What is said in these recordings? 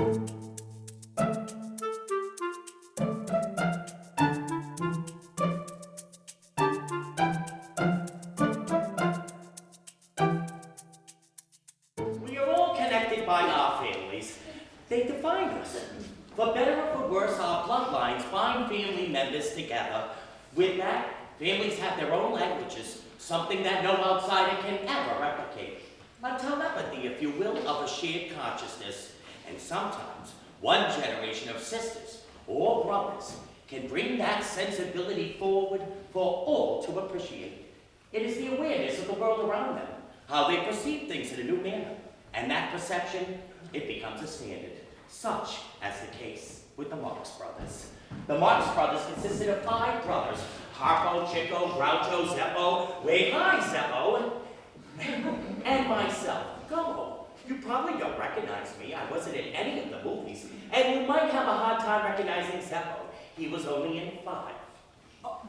We are all connected by our families. They define us. For better or for worse, our bloodlines bind family members together. With that, families have their own languages, something that no outsider can ever replicate. A telepathy, if you will, of a shared consciousness. And sometimes, one generation of sisters or brothers can bring that sensibility forward for all to appreciate. It is the awareness of the world around them, how they perceive things in a new manner. And that perception, it becomes a standard, such as the case with the Marx Brothers. The Marx Brothers consisted of 5 brothers: Harpo, Chico, Groucho, Zeppo, Wave High Zeppo, and myself, Gummo. You probably don't recognize me. I wasn't in any of the movies. And you might have a hard time recognizing Zeppo. He was only in 5.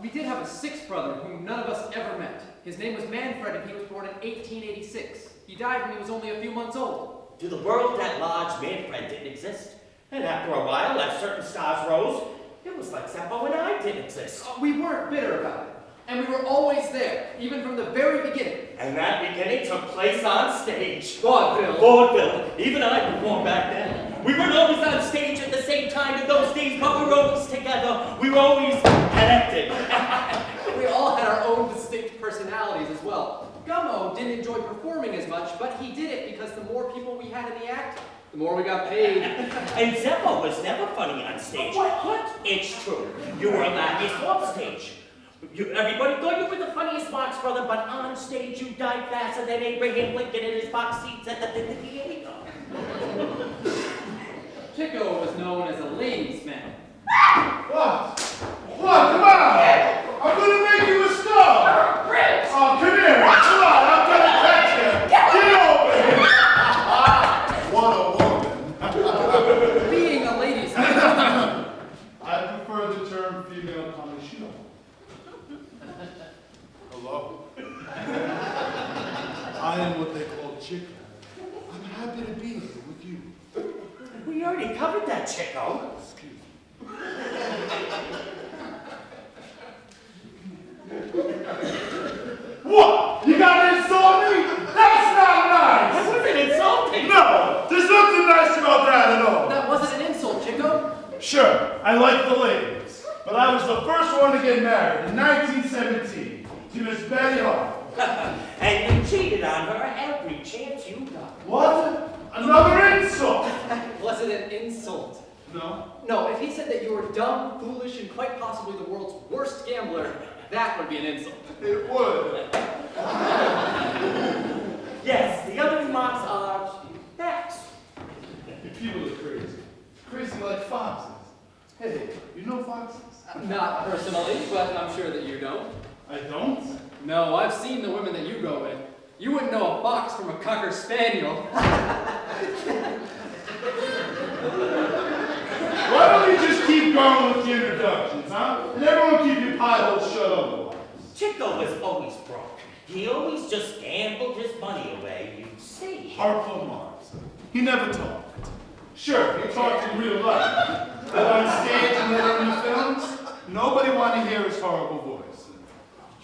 We did have a 6th brother whom none of us ever met. His name was Manfred, and he was born in 1886. He died when he was only a few months old. To the world at large, Manfred didn't exist. And after a while, as certain stars rose, it was like Zeppo and I didn't exist. We weren't bitter about it. And we were always there, even from the very beginning. And that beginning took place on stage. Vaudeville. Vaudeville. Even I performed back then. We weren't always on stage at the same time in those days, but we were always together. We were always connected. We all had our own distinct personalities as well. Gummo didn't enjoy performing as much, but he did it because the more people we had in the act, the more we got paid. And Zeppo was never funny on stage. What? It's true. You were laughing off stage. Everybody thought you were the funniest Marx brother, but on stage you died faster than Abraham Lincoln in his box seats at the theater. Chico was known as a ladies' man. What? What? Come on! I'm gonna make you a star! Briggs! Oh, come here! Come on, I'm gonna catch you! Get over here! What a woman! Being a ladies' man. I prefer the term female commissioner. Hello? I am what they call Chico. I'm happy to be here with you. We already covered that, Chico. Excuse me. What? You gotta insult me? That's not I nice! wasn't insulting. No! There's nothing nice about that at all! That wasn't an insult, Chico. Sure, I like the ladies, but I was the first one to get married in 1917 to Miss Betty Hart. And you cheated on her every chance you got. What? Another insult! Was it an insult? No. No, if he said that you were dumb, foolish, and quite possibly the world's worst gambler, that would be an insult. It would. Yes, the other remarks are facts. People are crazy. Crazy like foxes. Hey, you know foxes? Not personally, but I'm sure that you don't. I don't? No, I've seen the women that you go with. You wouldn't know a fox from a cocker spaniel. Why don't you just keep going with the introductions, huh? And everyone keep your pie holes shut otherwise. Chico was always broke. He always just gambled his money away, you see. Harpo Marx. He never talked. Sure, he talked in real life. But on stage and later in the films, nobody wanted to hear his horrible voice.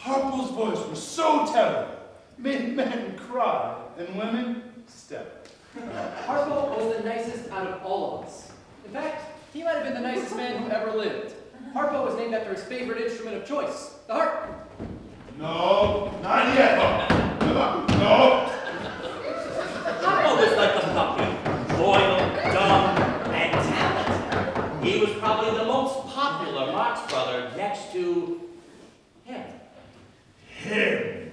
Harpo's voice was so terrible, made men cry, and women step. Harpo was the nicest out of all of us. In fact, he might have been the nicest man who ever lived. Harpo was named after his favorite instrument of choice, the harp. No, not yet. No. Harpo was like a puppy, loyal, dumb, and talented. He was probably the most popular Marx brother next to him. Him.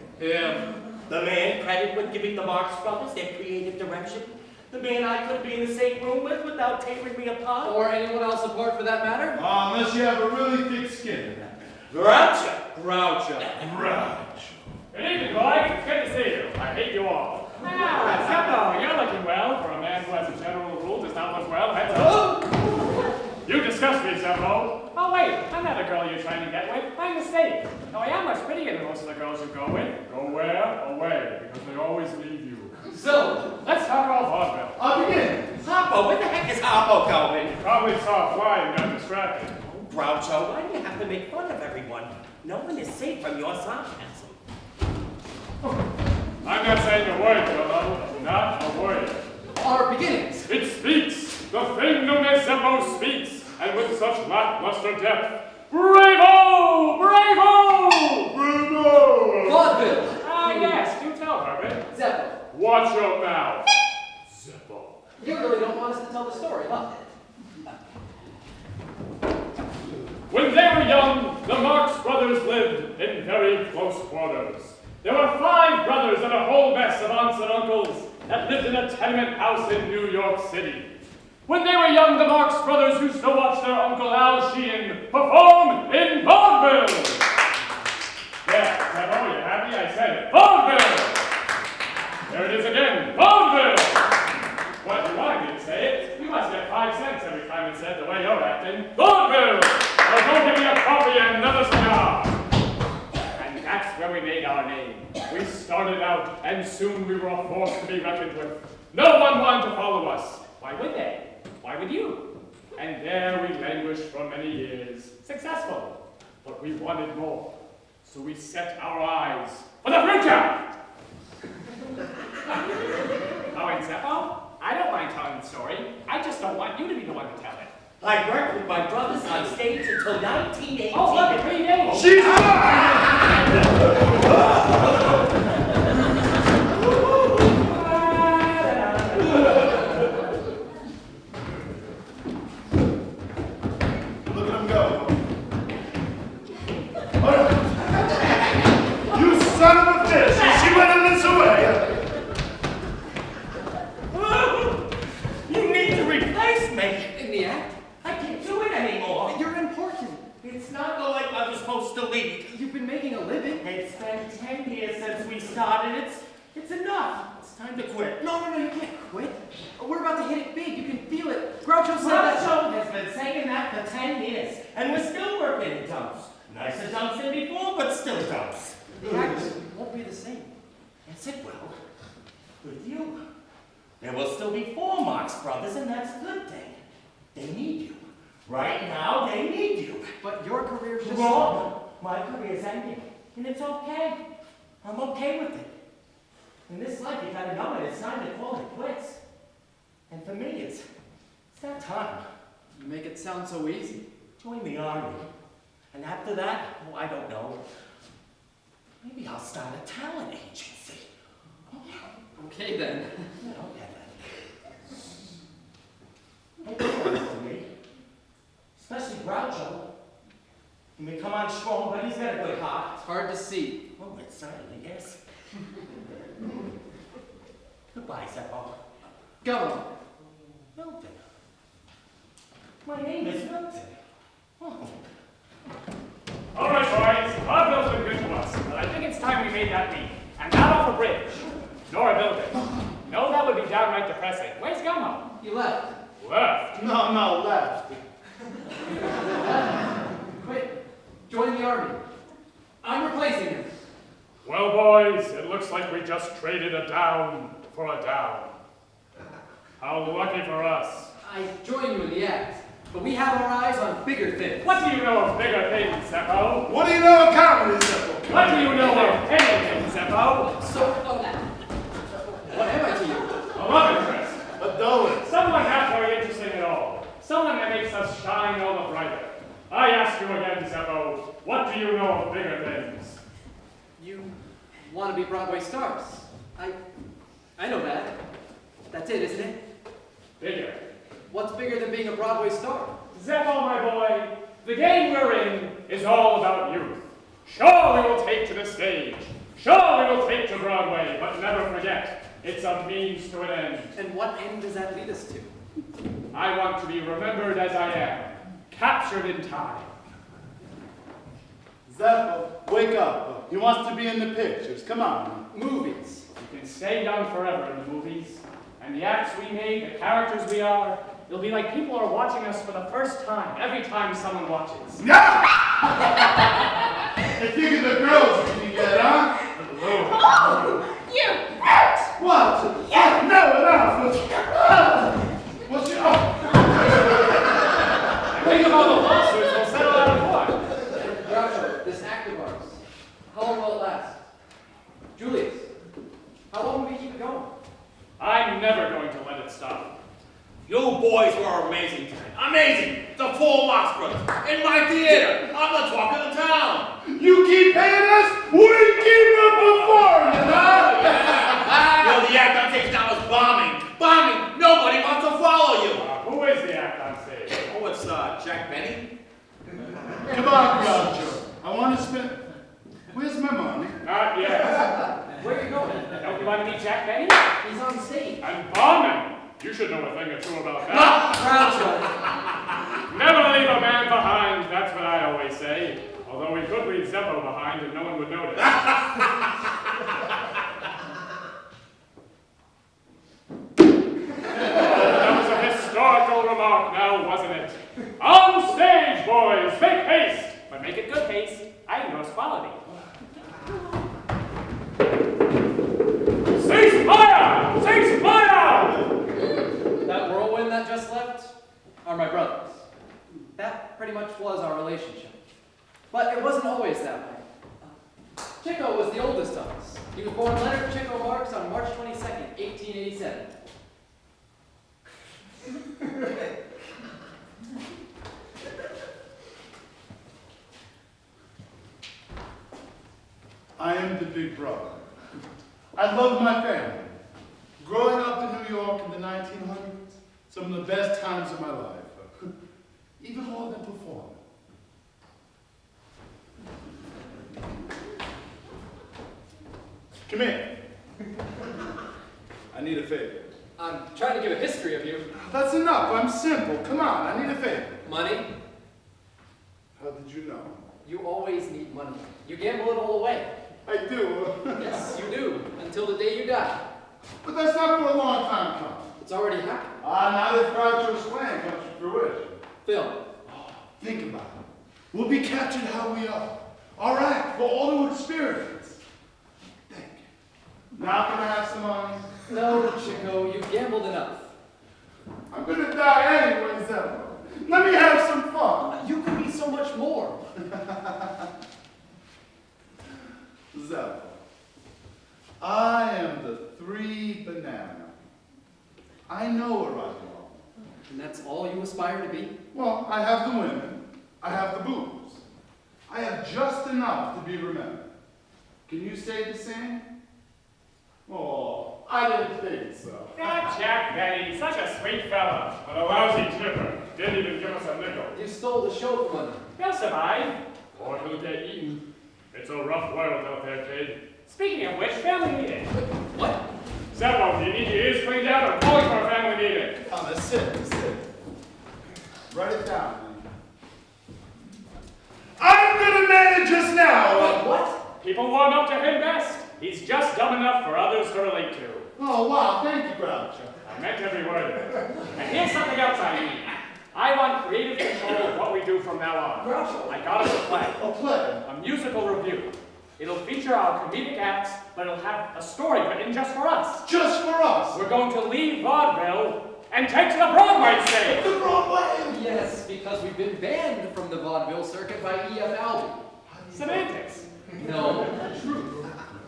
The man credited with giving the Marx Brothers their creative direction. The man I couldn't be in the same room with without tearing me apart. Or anyone else apart for that matter. Unless you have a really thick skin. Groucho. Groucho. Good evening, boys. It's good to see you. I hate you all. Ah, Zeppo, you're looking well for a man who has a general rule does not look well. Heads up. You disgust me, Zeppo. Oh, wait, I'm not a girl you're trying to get with. My mistake. Oh, I am much prettier than most of the girls you go with. Go where? Away, because they always leave you. So, Let's talk about vaudeville. I'll begin. Harpo, where the heck is Harpo only saw a fly and got distracted. Groucho, why do you have to make fun of everyone? No one is safe from your sarcasm. I'm not saying a word, Jolo. Not a word. Our beginnings. It speaks. The thing known as Zeppo speaks. And with such lackluster depth. Bravo! Bravo! Bravo! Vaudeville. Yes, do tell, Herbert. Zeppo. Watch your mouth. Zeppo. You really don't want us to tell the story, huh? When they were young, the Marx Brothers lived in very close quarters. There were 5 brothers and a whole mess of aunts and uncles that lived in a tenement house in New York City. When they were young, the Marx Brothers used to watch their Uncle Al Sheehan perform in vaudeville. Yeah, Zeppo, you happy? I said it. Vaudeville! There it is again. Vaudeville! What, you wanted me to say it? You must get 5 cents every time it's said the way you're acting. Vaudeville! Now go give me a coffee and another cigar. And that's where we made our name. We started out, and soon we were a force to be reckoned with. No one wanted to follow us. Why would they? Why would you? And there we languished for many years. Successful. But we wanted more. So we set our eyes for the future! Oh, and Zeppo? I don't mind telling the story. I just don't want you to be the one to tell it. I worked with my brothers on stage until 1918. Oh, look, 3 days. She's Look at him go. You son of a bitch! She went in this way! You need to replace me. In the act. I can't do it anymore. You're important. It's not the life I was supposed to lead. You've been making a living. It's been 10 years since we started. It's enough. It's time to quit. No, you can't quit. We're about to hit it big. You can feel it. Groucho said that. Groucho has been saying that for 10 years, and we're still working in dumps. Nicer dumps than before, but still dumps. The act won't be the same. Yes, it will. With you. There will still be 4 Marx Brothers, and that's a good thing. They need you. Right now, they need you. But your career's just... Wrong. My career's ending, and it's okay. I'm okay with it. In this life, you gotta know it. It's time to call it quits. And for me, it's that time. You make it sound so easy. Join the army. And after that, oh, I don't know. Maybe I'll start a talent agency. Okay, then. Yeah, okay then. Hey, listen to me. Especially Groucho. He may come on strong, but he's got a good heart. It's hard to see. Oh, it certainly is. Goodbye, Zeppo. Go. Milton. My name is Milton. Oh. All right, boys. Vaudeville's been good to us, but I think it's time we made that leap. And not off a bridge, nor a building. No, that would be downright depressing. Where's Gummo? He left. Left. No, left. Quit. Join the army. I'm replacing him. Well, boys, it looks like we just traded a down for a down. How lucky for us. I join you in the act, but we have our eyes on bigger things. What do you know of bigger things, Zeppo? What do you know of comedy, Zeppo? What do you know of anything, Zeppo? So, what am I to you? A love interest. A dullard. Someone not very interesting at all. Someone that makes us shine all the brighter. I ask you again, Zeppo, what do you know of bigger things? You want to be Broadway stars. I know that. That's it, isn't it? Bigger. What's bigger than being a Broadway star? Zeppo, my boy, the game we're in is all about youth. Sure, we will take to the stage. Sure, we will take to Broadway, but never forget, it's a means to an end. And what end does that lead us to? I want to be remembered as I am, captured in time. Zeppo, wake up. He wants to be in the pictures. Come on. Movies. You can stay young forever in the movies, and the acts we made, the characters we are, it'll be like people are watching us for the first time, every time someone watches. If you get the girls you can get, huh? Oh, you hurt! What? Yeah. No, enough. What's your... I'm never going to let it stop. You boys were amazing tonight. Amazing! The full Marx Brothers. In my theater. I'm the talk of the town. You keep paying us, we keep it performing, huh? You know, the act on stage now is bombing. Bombing! Nobody wants to follow you. Who is the act on stage? Oh, it's Jack Benny. Come on, Groucho. I want to spend... Where's my money? Not yet. Where are you going? Don't you want to meet Jack Benny? He's on stage. I'm bombing. You should know a thing or two about that. Groucho. Never leave a man behind, that's what I always say. Although we could leave Zeppo behind and no one would notice. That was a historical remark now, wasn't it? On stage, boys, make haste! But make it good haste. I endorse quality. Cease fire! Cease fire! That whirlwind that just left are my brothers. That pretty much was our relationship. But it wasn't always that way. Chico was the oldest of us. He was born Leonard Chico Marx on March 22nd, 1887. I am the big brother. I love my family. Growing up in New York in the 1900s, some of the best times of my life. Even more than performing. Come here. I need a favor. I'm trying to give a history of you. That's enough. I'm simple. Come on, I need a favor. Money? How did you know? You always need money. You gamble it all away. I do. Yes, you do. Until the day you die. But that's not for a long time coming. It's already happened. Now that Groucho's plan comes to fruition. Film. Think about it. We'll be captured how we are. All right, for all to experience. Thank you. Now can I have some money? No, Chico, you've gambled enough. I'm gonna die anyways, Emma. Let me have some fun. You could be so much more. Zeppo. I am the 3 banana. I know where I belong. And that's all you aspire to be? Well, I have the women. I have the booze. I have just enough to be remembered. Can you say the same? Oh, I didn't think so. Not Jack Benny, such a sweet fella, but a lousy tipper. Didn't even give us a nickel. You stole the show from under. He'll survive, or he'll get eaten. It's a rough world out there, kid. Speaking of which, family meeting. What? Zeppo, do you need your ears cleaned out or calling for a family meeting? Oh, that's it. Write it down, man. I'm gonna manage us now. What? People warm up to him best. He's just dumb enough for others to relate to. Oh, wow. Thank you, Groucho. I meant every word of it. And here's something else I need. I want creative control of what we do from now on. Groucho. I got us a play. A play. A musical review. It'll feature our comedic acts, but it'll have a story written just for us. Just for us. We're going to leave vaudeville and take to the Broadway stage. The Broadway. Yes, because we've been banned from the vaudeville circuit by E.F. Albee. Semantics. No, truth.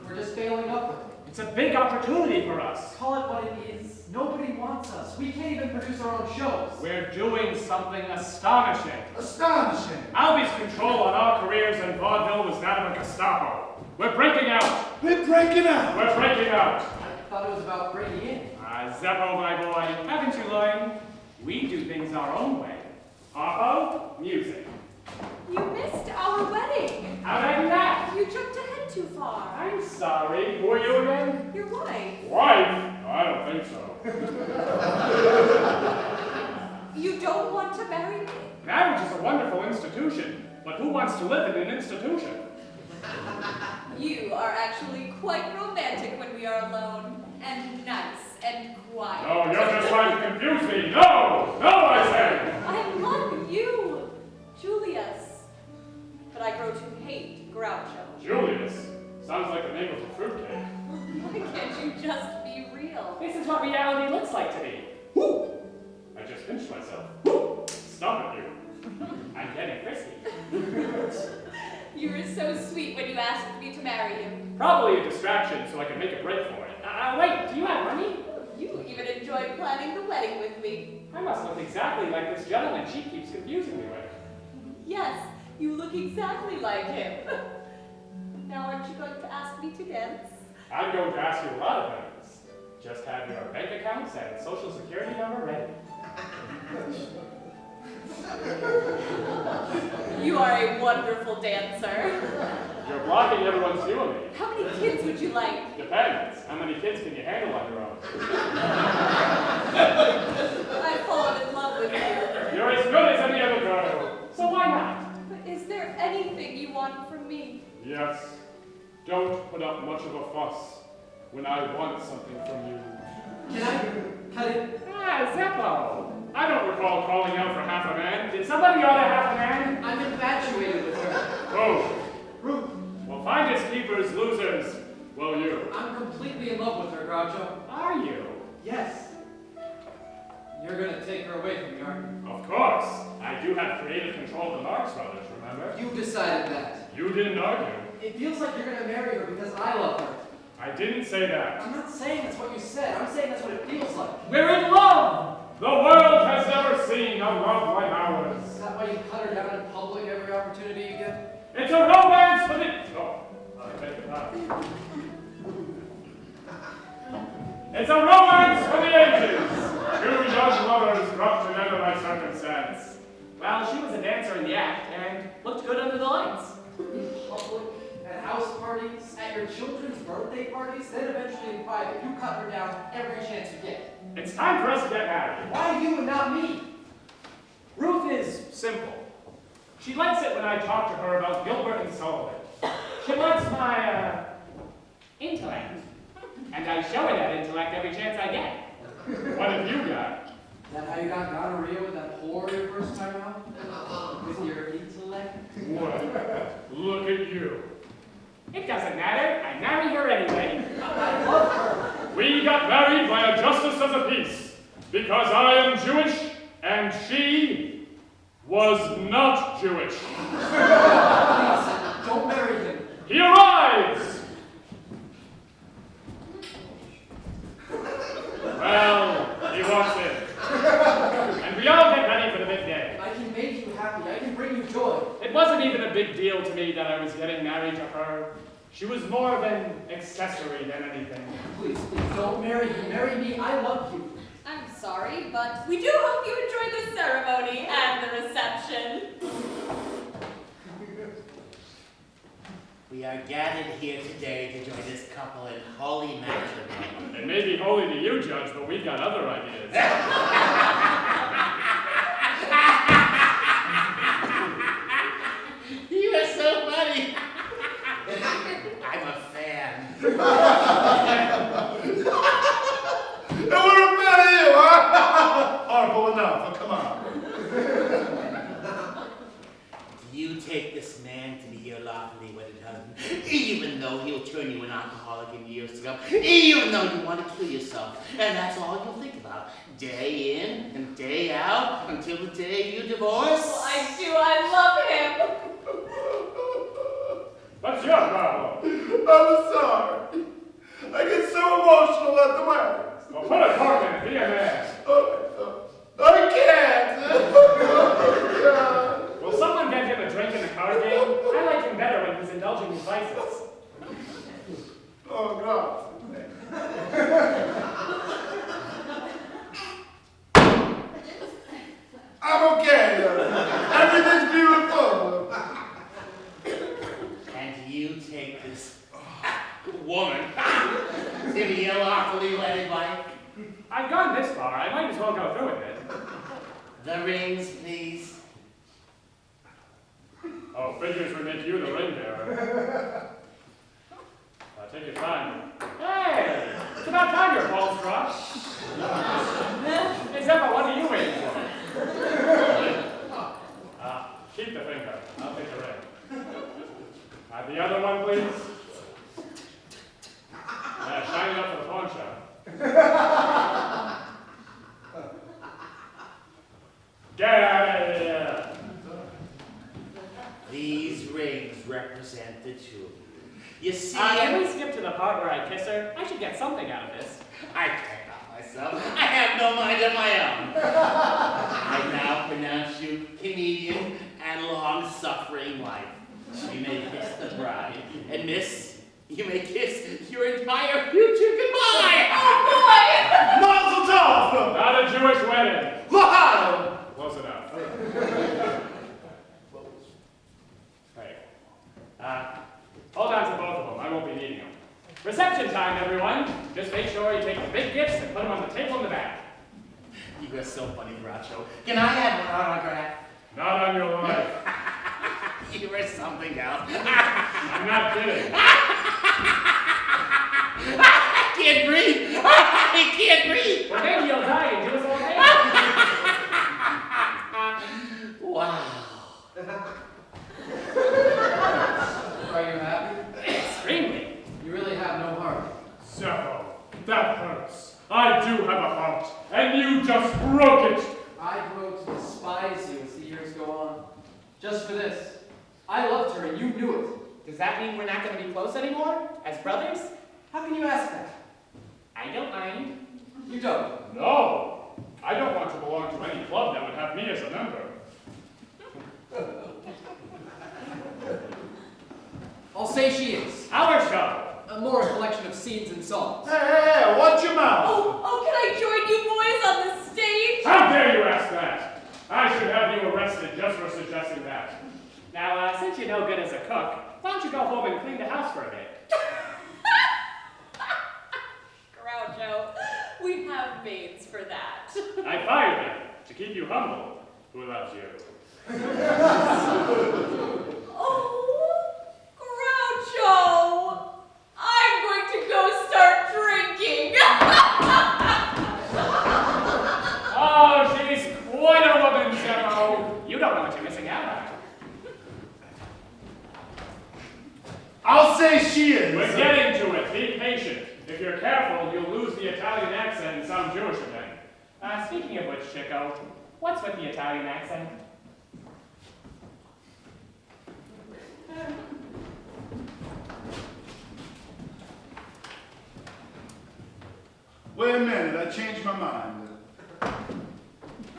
We're just failing upward. It's a big opportunity for us. Call it what it is. Nobody wants us. We can't even produce our own shows. We're doing something astonishing. Astonishing. Albie's control on our careers in vaudeville was that of a Gestapo. We're breaking out. We're breaking out. We're breaking out. I thought it was about breaking in. Zeppo, my boy, haven't you learned? We do things our own way. Papa, music. You missed our wedding. How'd I do that? You jumped ahead too far. I'm sorry. Who are you again? Your wife. Wife? I don't think so. You don't want to marry me? Marriage is a wonderful institution, but who wants to live in an institution? You are actually quite romantic when we are alone, and nice and quiet. No, you're just trying to confuse me. No! No, I say! I love you, Julius. But I grow to hate Groucho. Julius. Sounds like the name of a fruitcake. Why can't you just be real? This is what reality looks like to me. Woo! I just pinched myself. Woo! Stop it, you. I'm getting frisky. You were so sweet when you asked me to marry you. Probably a distraction so I can make a break for it. Wait, do you have money? You I must look exactly like this gentleman she keeps confusing me with. Yes, you look exactly like him. Now, aren't you going to ask me to dance? I'm going to ask you a lot of things. Just have your bank accounts and social security number ready. You are a wonderful dancer. You're blocking everyone's view of me. How many kids would you like? Depends. How many kids can you handle on your own? I've fallen in love with you. You're as good as any other girl. So why not? But is there anything you want from me? Yes. Don't put up much of a fuss when I want something from you. Can I cut it? Ah, Zeppo! I don't recall calling out for half a man. Did somebody order half a man? I'm infatuated with her. Oh. Ruth, Well, finders keepers, losers. Well, you. I'm completely in love with her, Groucho. Are you? Yes. You're gonna take her away from me, aren't you? Of course. I do have creative control of the Marx Brothers, remember? You decided that. You didn't argue. It feels like you're gonna marry her because I love her. I didn't say that. I'm not saying that's what you said. I'm saying that's what it feels like. We're in love! The world has never seen a love like ours. Is that why you cut her down in public every opportunity you get? It's a romance for the... Oh, I beg your pardon. It's a romance for the ages. Two young lovers brought together by circumstance. Well, she was a dancer in the act and looked good under the lights. In public, at house parties, at your children's birthday parties, then eventually in private. You cut her down every chance you get. It's time for us to get married. Why you and not me? Ruth is simple. She likes it when I talk to her about Gilbert and Sullivan. She likes my, intellect. And I show her that intellect every chance I get. What have you got? Is that how you got gonorrhea with that whore your first time out? With your intellect? What? Look at you. It doesn't matter. I marry her anyway. I love her. We got married by a justice of the peace because I am Jewish and she was not Jewish. Please, don't marry him. He arrives! Well, he walks in. And we all get ready for the big day. I can make you happy. I can bring you joy. It wasn't even a big deal to me that I was getting married to her. She was more of an accessory than anything. Please, don't marry him. Marry me. I love you. I'm sorry, but we do hope you enjoy the ceremony and the reception. We are gathered here today to join this couple in holy matrimony. It may be holy to you, Judge, but we've got other ideas. You are so funny. I'm a fan. And we're a fan of you, huh? Horrible enough, oh, come on. Do you take this man to be your lawfully wedded husband, even though he'll turn you an alcoholic in years to come, even though you want to kill yourself, and that's all you'll think about, day in and day out, until the day you divorce? Well, I do. I love him. What's your problem? I'm sorry. I get so emotional at the wedding. Well, put a cork in it. Be a man. I can't. Will someone get him a drink in the card game? I like him better when he's indulging his vices. Oh, God. I'm okay. Everything's beautiful. And you take this woman to be your lawfully wedded wife? I've gone this far. I might as well go through with it. The rings, please. Oh, figures would make you the ring bearer. Take your time. Hey! It's about time your balls dropped. Hey, Zeppo, what are you waiting for? Keep the finger. I'll take the ring. The other one, please. Shine it up for the pawn shop. Get out of here! These rings represent the two of you. You see, Can we skip to the part where I kiss her? I should get something out of this. I can't help myself. I have no mind of my own. dream life. You may kiss the bride, and miss, you may kiss your entire future goodbye. Oh Mazel tov! Not a Jewish wedding. L'chaim! Close enough. Hey. Hold on to both of them. I won't be needing them. Reception time, everyone. Just make sure you take the big gifts and put them on the table in the back. You are so funny, Groucho. Can I have an autograph? Not on your life. You are something else. I'm not kidding. I can't breathe. I can't breathe. Well, maybe you'll die and do us all a favor. Wow. Are you happy? Extremely. You really have no heart. Seppo, that hurts. I do have a heart, and you just broke it. I grow to despise you as the years go on. Just for this. I loved her and you knew it. Does that mean we're not going to be close anymore? As brothers? How can you ask that? I don't mind. You don't. No, I don't want to belong to any club that would have me as a member. I'll say she is. Our show. More a collection of scenes and songs. Hey, watch your mouth! Oh, can I join you boys on the stage? How dare you ask that? I should have you arrested just for suggesting that. Now, since you're no good as a cook, why don't you go home and clean the house for a bit? Groucho, we have maids for that. I fired them to keep you humble. Who loves you? Oh, Groucho! I'm going to go start drinking. Oh, she's quite a woman, Seppo. You don't know what you're missing out on. I'll say she is! We're getting to it. Be patient. If you're careful, you'll lose the Italian accent in some Jewish event. Speaking of which, Chico, what's with the Italian accent? Wait a minute, I changed my mind.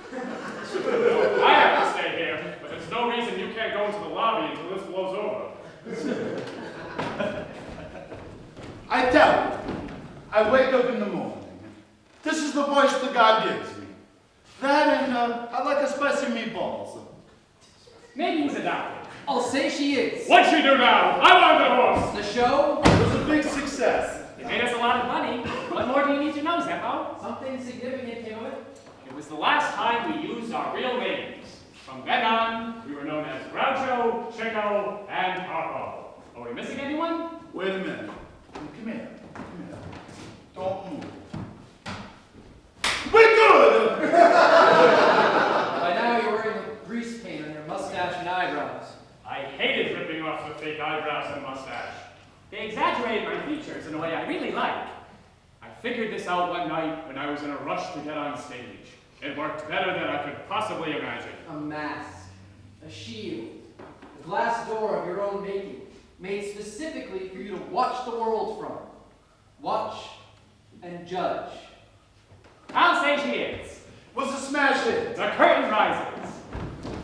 I have to stay here, but there's no reason you can't go into the lobby until this blows over. I tell you, I wake up in the morning. This is the voice that God gives me. That and I like a spicy meatballs. Maybe he's adopted. I'll say she is. What'd she do now? I want the horse! The show? It was a big success. It made us a lot of money. What more do you need to know, Seppo? Something significant to it. It was the last time we used our real names. From then on, we were known as Groucho, Chico, and Harpo. Are we missing anyone? Wait a minute. Come here. Don't move. We're good! By now you're wearing a grease paint on your mustache and eyebrows. I hated ripping off the fake eyebrows and mustache. They exaggerated my features in a way I really like. I figured this out one night when I was in a rush to get on stage. It worked better than I could possibly imagine. A mask, a shield, a glass door of your own making, made specifically for you to watch the world from. Watch and judge. I'll say she is. Was a smash hit. The curtain rises.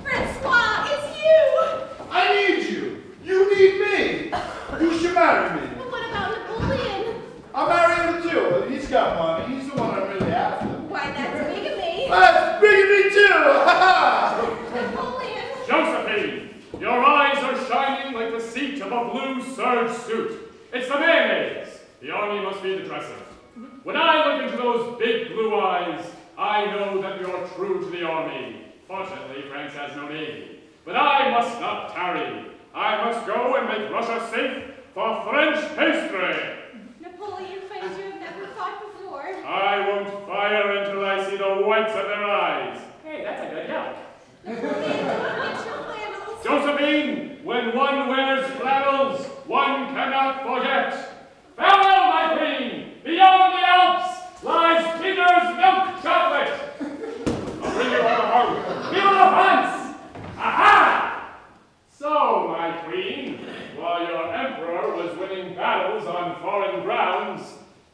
Francois, it's you! I need you. You need me. You should marry me. But what about Napoleon? I'll marry him too. He's got money. He's the one I'm really after. Why, that's bigamy. That's big of me too. Napoleon. Josephine, your eyes are shining like the seat of a blue serge suit. It's the mayonnaise. The army must be the dresser. When I look into those big blue eyes, I know that you're true to the army. Fortunately, France has no navy. But I must not tarry. I must go and make Russia safe for French pastry. Napoleon finds you have never fought before. I won't fire until I see the whites of their eyes. Hey, that's a good joke. Napoleon, get your flannels. Josephine, when one wears flannels, one cannot forget. Farewell, my queen! Beyond the Alps lies Peter's milk chocolate! I'll bring you home. Vive la France! Aha! So, my queen, while your emperor was winning battles on foreign grounds,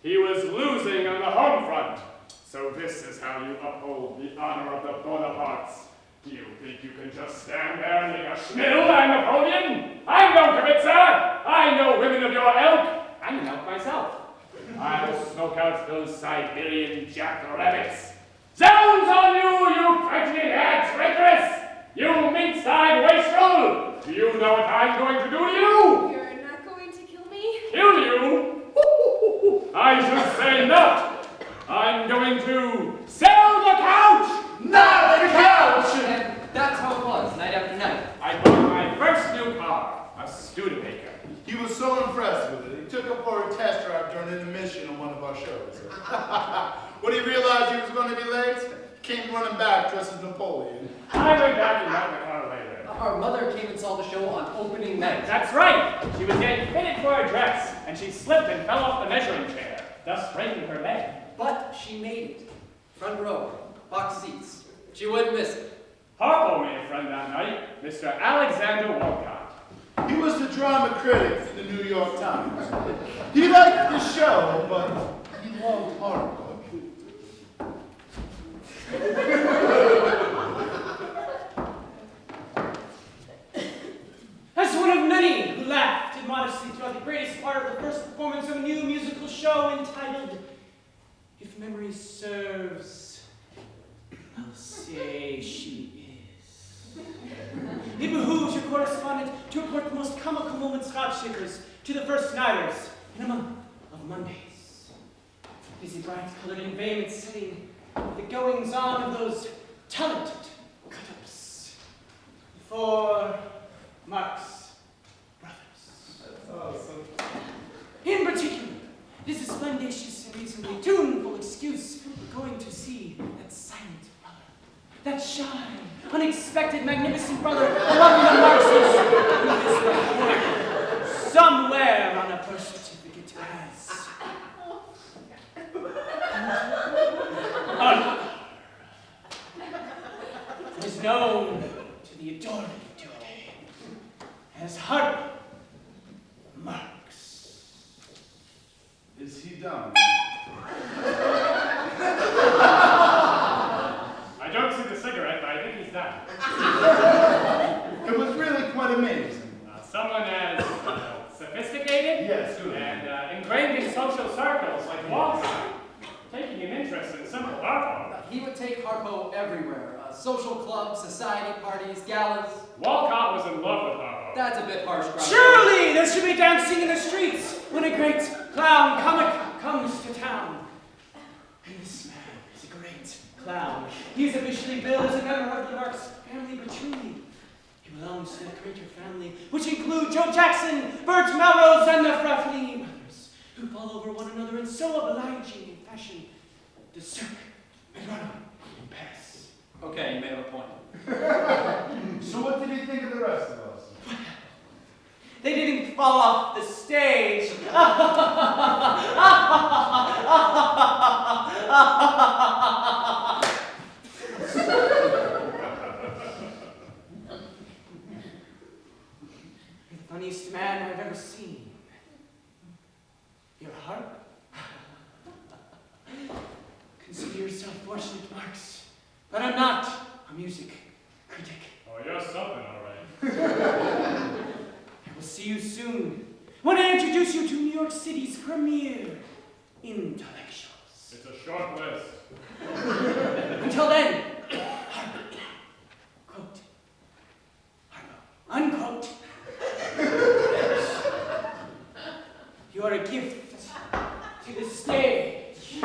he was losing on the home front. So this is how you uphold the honor of the Bonapartes. You think you can just stand there and make a schmiddle, Napoleon? I'm no Kavitzer! I know women of your ilk! I'm an elk myself. I'll smoke out those Siberian jackrabbits. Zounds on you, you pregnant-haired traitress! You mince-eyed wastrel! Do you know what I'm going to do to you? You're not going to kill me? Kill you? I should say not! I'm going to sell the couch! Not the couch! And that's how it was, night after night. I bought my first new car, a Studebaker. He was so impressed with it, he took it for a test drive during intermission on one of our shows. When he realized he was going to be late, he came running back dressed as Napoleon. I went back and got the car later. Our mother came and saw the show on opening night. That's right! She was getting fitted for a dress, and she slipped and fell off the measuring chair, thus breaking her leg. But she made it. Front row, box seats. She wouldn't miss it. Harpo made a friend that night, Mr. Alexander Walcott. He was the drama critic for the New York Times. He liked the show, but he loved art. As one of many who laughed immodestly throughout the greatest part of the first performance of a new musical show entitled, If Memory Serves, I'll say she is. It behooves your correspondent to report the most comical moments Ratschakers to the first nighters in a month of Mondays. Busy bright colored and vehement setting the goings-on of those talented cut-ups. For Marx Brothers. In particular, this is a splendacious and reasonably tuneful excuse for going to see that silent brother, that shy, unexpected, magnificent brother among the Marxes, who is recorded somewhere on a birth certificate as it is known to the adoring today as Harpo Marx. Is he done? I don't see the cigarette, but I think he's done. It was really quite amazing. Someone as sophisticated Yes, good. and ingrained in social circles like Walcott, taking an interest in simple Harpo. He would take Harpo everywhere. Social clubs, society parties, galas. Walcott was in love with Harpo. That's a bit harsh, Grandpa. Surely there should be dancing in the streets when a great clown comic comes to town. And this man is a great clown. He is officially billed as a member of the Marx family, but truly, he belongs to the greater family, which include Joe Jackson, Bert Melrose, and the Fraffini brothers, who fall over one another in so obliging a fashion. The Cirque, Medrano, in Paris. Okay, you may have a point. So what did he think of the rest of us? They didn't fall off the stage. You're the funniest man I've ever seen. Your heart? Consider yourself fortunate, Marx. But I'm not a music critic. Oh, you're something, all right. I will see you soon when I introduce you to New York City's premier intellectuals. It's a short list. Until then, Harpo, quote, Harpo, unquote. You are a gift to the stage.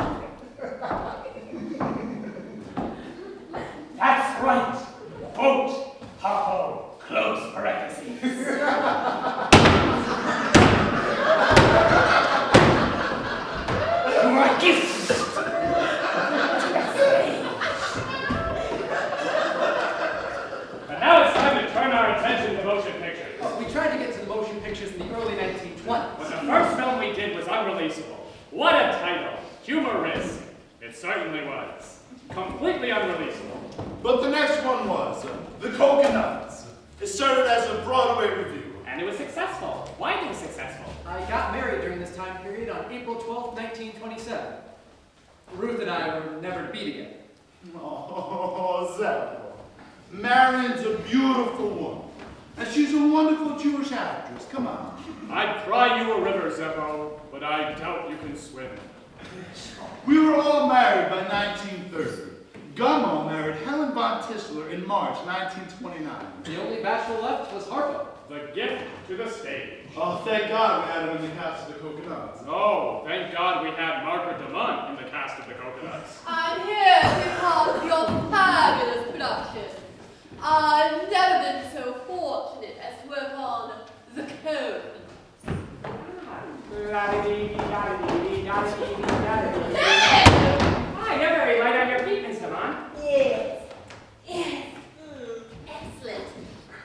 That's right. Quote, Harpo, close parentheses. You are a gift to the stage. And now it's time to turn our attention to motion pictures. Oh, we tried to get to the motion pictures in the early 1920s. But the first film we did was unreleasable. What a title! Humorous. It certainly was. Completely unreleasable. But the next one was The Coconuts. It started as a Broadway review. And it was successful. Why it was successful? I got married during this time period on April 12th, 1927. Ruth and I were never to be together. Oh, Zeppo. Marion's a beautiful woman. And she's a wonderful Jewish actress. Come on. I'd cry you a river, Zeppo, but I doubt you can swim. We were all married by 1930. Gummo married Helen von Tisler in March 1929. The only bachelor left was Harpo. The gift to the stage. Oh, thank God we had him in the cast of the Coconuts. Oh, thank God we had Margaret DeMont in the cast of the Coconuts. I'm here because of your fabulous production. I've never been so fortunate as to work on The Code. Hi, you're very light on your feet, Miss DeMont. Yes. Yes. Excellent.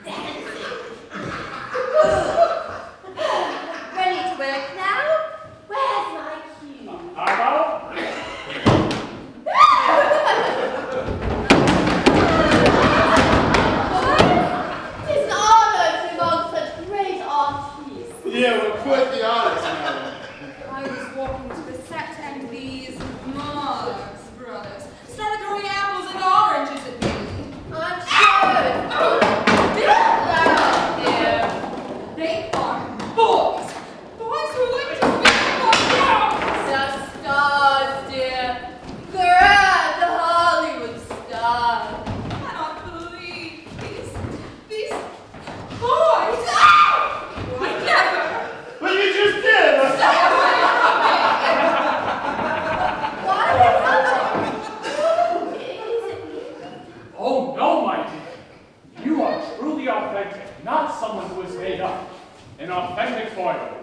Dancing. Ready to work now? Where's my cue? Harpo? It's an honor to among such great artists. Yeah, we're quite the artists now. I was walking to the set and these Marx Brothers started throwing apples and oranges at me. I'm sure it's big loud there. They are boys. Boys who like to make one down. The stars, dear. Grand Hollywood stars. I cannot believe these boys. I never. Well, you just did! Oh, no, my dear. You are truly authentic, not someone who is made up. An authentic foil.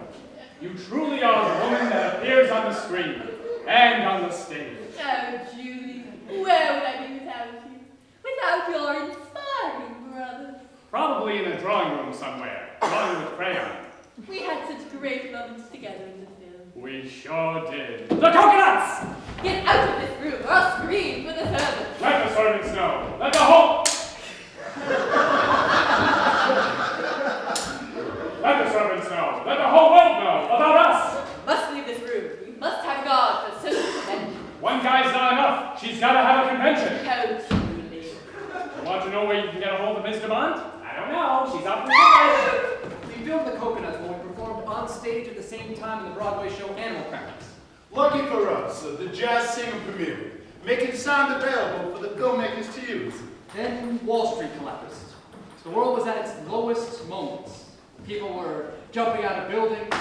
You truly are the woman that appears on the screen and on the stage. Oh, Julie, where would I be without you? Without your inspiring brother. Probably in a drawing room somewhere, drawing with crayon. We had such great moments together in the film. We sure did. The Coconuts! Get out of this room or I'll scream for the servants. Let the servants know. Let the whole... Let the servants know. Let the whole world know about us. Must leave this room. We must have guard for social convention. One guy's not enough. She's got to have a convention. Oh, Julie. You want to know where you can get a hold of Miss DeMont? I don't know. She's up for the We filmed the Coconuts when we performed on stage at the same time in the Broadway show Animal Crackers. Lucky for us, the jazz singer premiered, making sound available for the filmmakers to use. Then Wall Street collapsed. The world was at its lowest moments. People were jumping out of buildings.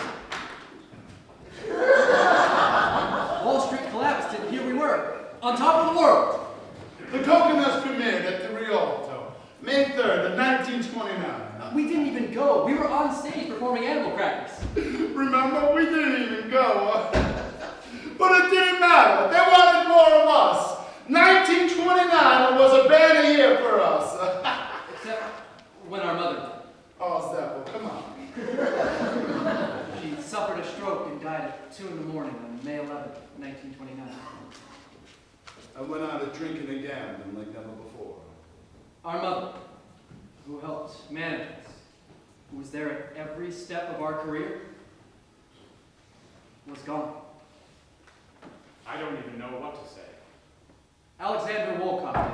Wall Street collapsed, and here we were, on top of the world. The Coconuts premiered at the Rialto, May 3rd of 1929. We didn't even go. We were on stage performing Animal Crackers. Remember, we didn't even go. But it didn't matter. They wanted more of us. 1929 was a banner year for us. Except when our mother died. Oh, Zeppo, come on. She suffered a stroke and died at 2 in the morning on May 11th, 1929. I went out of drinking and gambling like never before. Our mother, who helped manage us, who was there at every step of our career, was gone. I don't even know what to say. Alexander Wolcott did.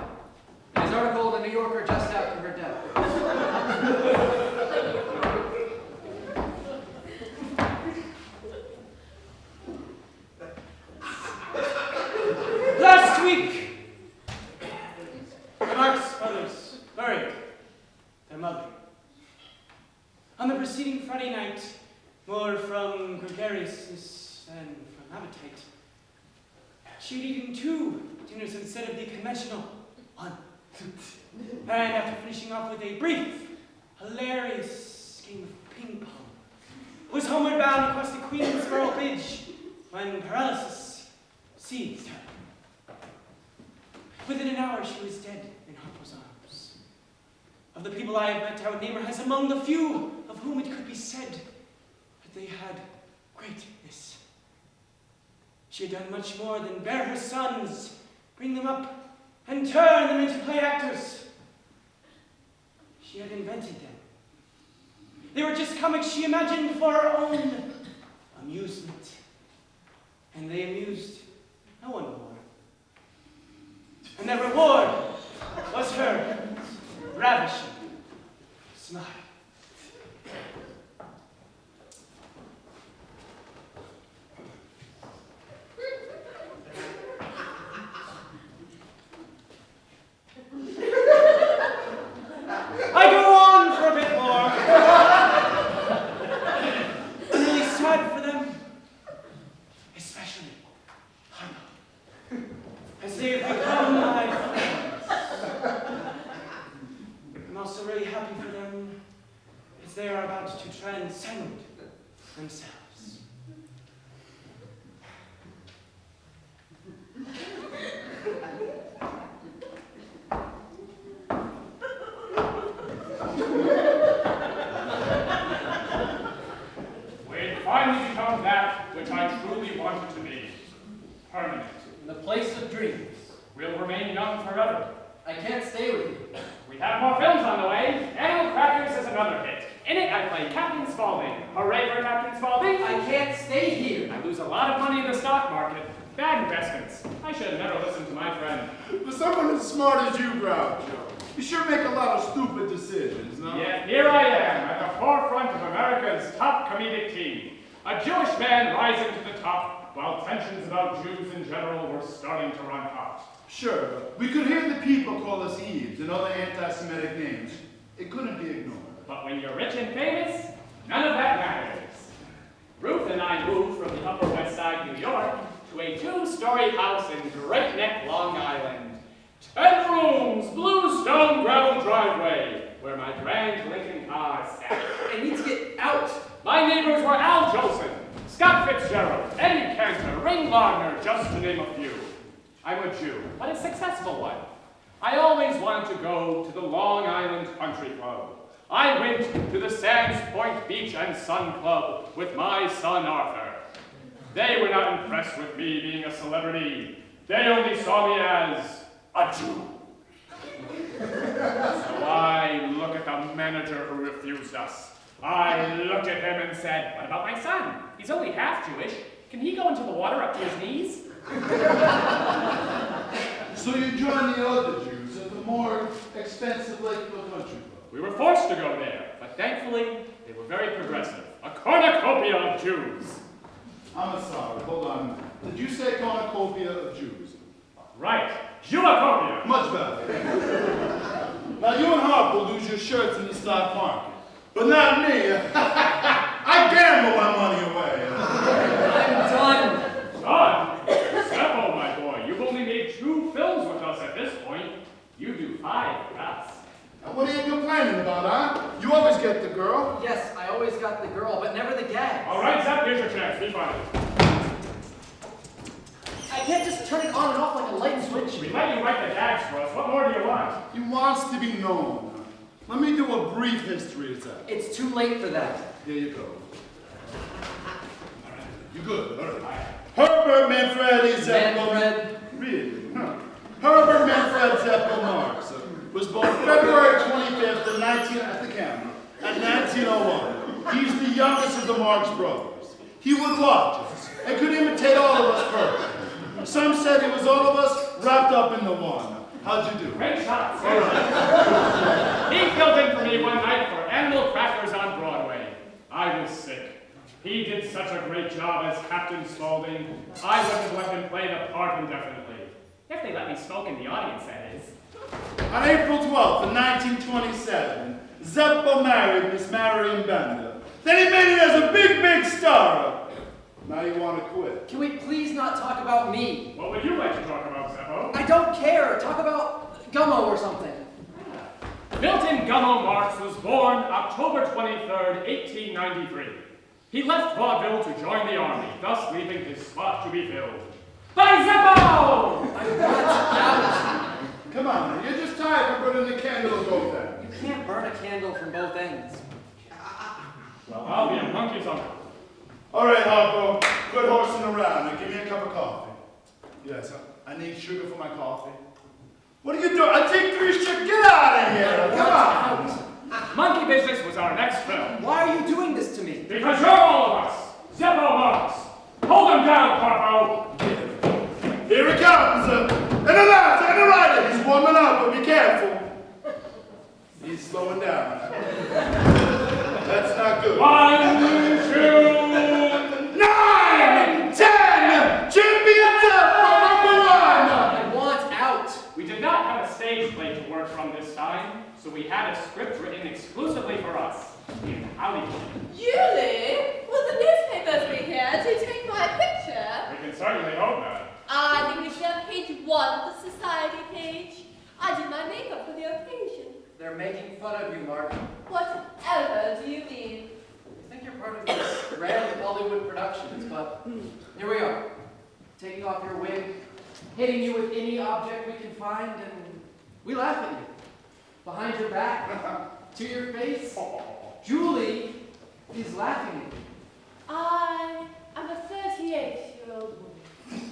In his article in the New Yorker just after her death. Last week, the Marx Brothers buried their mother. On the preceding Friday night, more from gregariousness than from appetite, she had eaten 2 dinners instead of the conventional 1. And after finishing off with a brief, hilarious game of ping pong, was homeward bound across the Queensboro Bridge when paralysis seized her. Within an hour, she was dead in Harpo's arms. Of the people I have met, I would name her as among the few of whom it could be said that they had greatness. She had done much more than bear her sons, bring them up, and turn them into play actors. She had invented them. They were just comics she imagined for her own amusement. And they amused no one more. And their reward was her ravishing smile. I go on for a bit more. I'm really sad for them, especially Hannah, as they have become my friends. I'm also really happy for them, as they are about to transcend themselves. We'd finally become that which I truly wanted to be. Permanent. The place of dreams. We'll remain young forever. I can't stay with you. We have more films on the way. Animal Crackers is another hit. In it, I play Captain Spaulding. Hooray for Captain Spaulding! I can't stay here. I lose a lot of money in the stock market. Bad investments. I should have never listened to my friend. For someone as smart as you, Groucho, you sure make a lot of stupid decisions, no? Yet here I am, at the forefront of America's top comedic team. A Jewish man rising to the top, while tensions about Jews in general were starting to run hot. Sure, we could hear the people call us Eves and other anti-Semitic names. It couldn't be ignored. But when you're rich and famous, none of that matters. Ruth and I moved from the Upper West Side, New York, to a two-story house in Great Neck, Long Island. 10 rooms, blue stone gravel driveway, where my grand Lincoln car sat. I need to get out. My neighbors were Al Jolson, Scott Fitzgerald, Eddie Cantor, Ring Lardner, just to name a few. I'm a Jew, but a successful one. I always wanted to go to the Long Island Country Club. I went to the Sands Point Beach and Sun Club with my son Arthur. They were not impressed with me being a celebrity. They only saw me as a Jew. So I look at the manager who refused us. I looked at him and said, "What about my son? He's only half Jewish. Can he go into the water up to his knees?" So you joined the other Jews at the more expensive Lakeville Country Club. We were forced to go there, but thankfully, they were very progressive. A cornucopia of Jews. I'm sorry, hold on a minute. Did you say cornucopia of Jews? Right, Jewacopia. Much better. Now you and Harp will lose your shirts in the stock market, but not me. I gamble my money away. I'm done. Son, Seppo, my boy, you've only made 2 films with us at this point. You do 5 with us. Now what are you complaining about, huh? You always get the girl. Yes, I always got the girl, but never the gag. All right, Zep, here's your chance. Be funny. I can't just turn it on and off like a light switch. We let you write the gags for us. What more do you want? He wants to be known. Let me do a brief history of that. It's too late for that. Here you go. All right, you good? All right. Herbert Manfredi Zeppel. Manfred. Really? Huh. Herbert Manfred Zeppel Marx was born February 25th of 1901. He's the youngest of the Marx Brothers. He would watch us and could imitate all of us perfectly. Some said he was all of us wrapped up in the one. How'd you do? Great shots. All right. He filled in for me one night for Animal Crackers on Broadway. I was sick. He did such a great job as Captain Spaulding, I wouldn't let him play the part indefinitely. If they let me smoke in the audience, that is. On April 12th, of 1927, Zeppo married Miss Marion Bender. Then he made it as a big, big star. Now you want to quit. Can we please not talk about me? What would you like to talk about, Seppo? I don't care. Talk about Gummo or something. Milton Gummo Marx was born October 23rd, 1893. He left vaudeville to join the army, thus leaving his spot to be filled. By Zeppo! I want out. Come on, you're just tired of burning the candle at both ends. You can't burn a candle from both ends. Well, I'll be a monkey's uncle. All right, Harpo, quit horsing around and give me a cup of coffee. Yes, I need sugar for my coffee. What are you doing? I take 3 sugar. Get out of here. Come on. Monkey Business was our next film. Why are you doing this to me? Because you're all of us. Zeppo Marx. Hold him down, Harpo. Here he comes. And the left and the right. He's warming up, but be careful. He's slowing down. That's not good. 1, 2. 9, 10! Champions up for number 1! I want out. We did not have a stage play to work from this time, so we had a script written exclusively for us in Hollywood. Julie, will the newspapers be here to take my picture? We can certainly hope that. I think we should have page 1 of the society page. I did my makeup for the occasion. They're making fun of you, Mark. Whatever do you mean? I think you're part of this grand Hollywood productions, but here we are. Taking off your wig, hitting you with any object we can find, and we laugh at you. Behind your back, to your face, Julie is laughing at you. I am a 38-year-old woman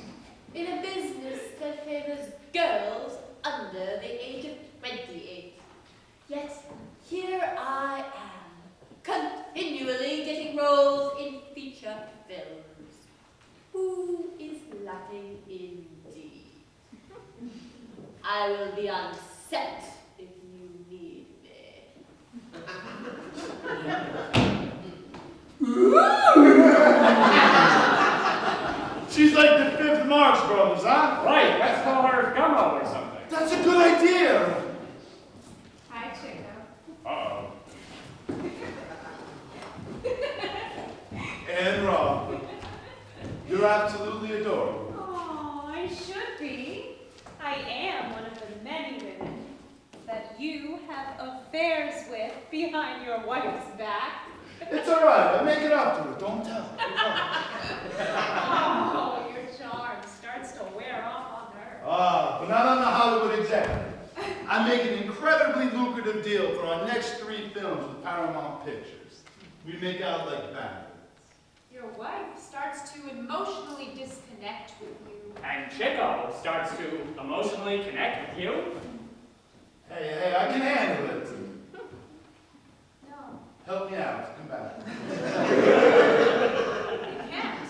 in a business that favors girls under the age of 28. Yet here I am, continually getting roles in feature films. Who is lacking indeed? I will be on set if you need me. She's like the 5th Marx Brothers, huh? Right, let's call her Gummo or something. That's a good idea. Hi, Chico. Uh-oh. And Rob, you're absolutely adorable. Oh, I should be. I am one of the many women that you have affairs with behind your wife's back. It's all right. I make it up to her. Don't tell her. Oh, your charm starts to wear off on her. But not on the Hollywood Executive. I make an incredibly lucrative deal for our next 3 films with Paramount Pictures. We make out like bandits. Your wife starts to emotionally disconnect with you. And Chico starts to emotionally connect with you. Hey, I can handle it. No, Help me out. Come back. you can't.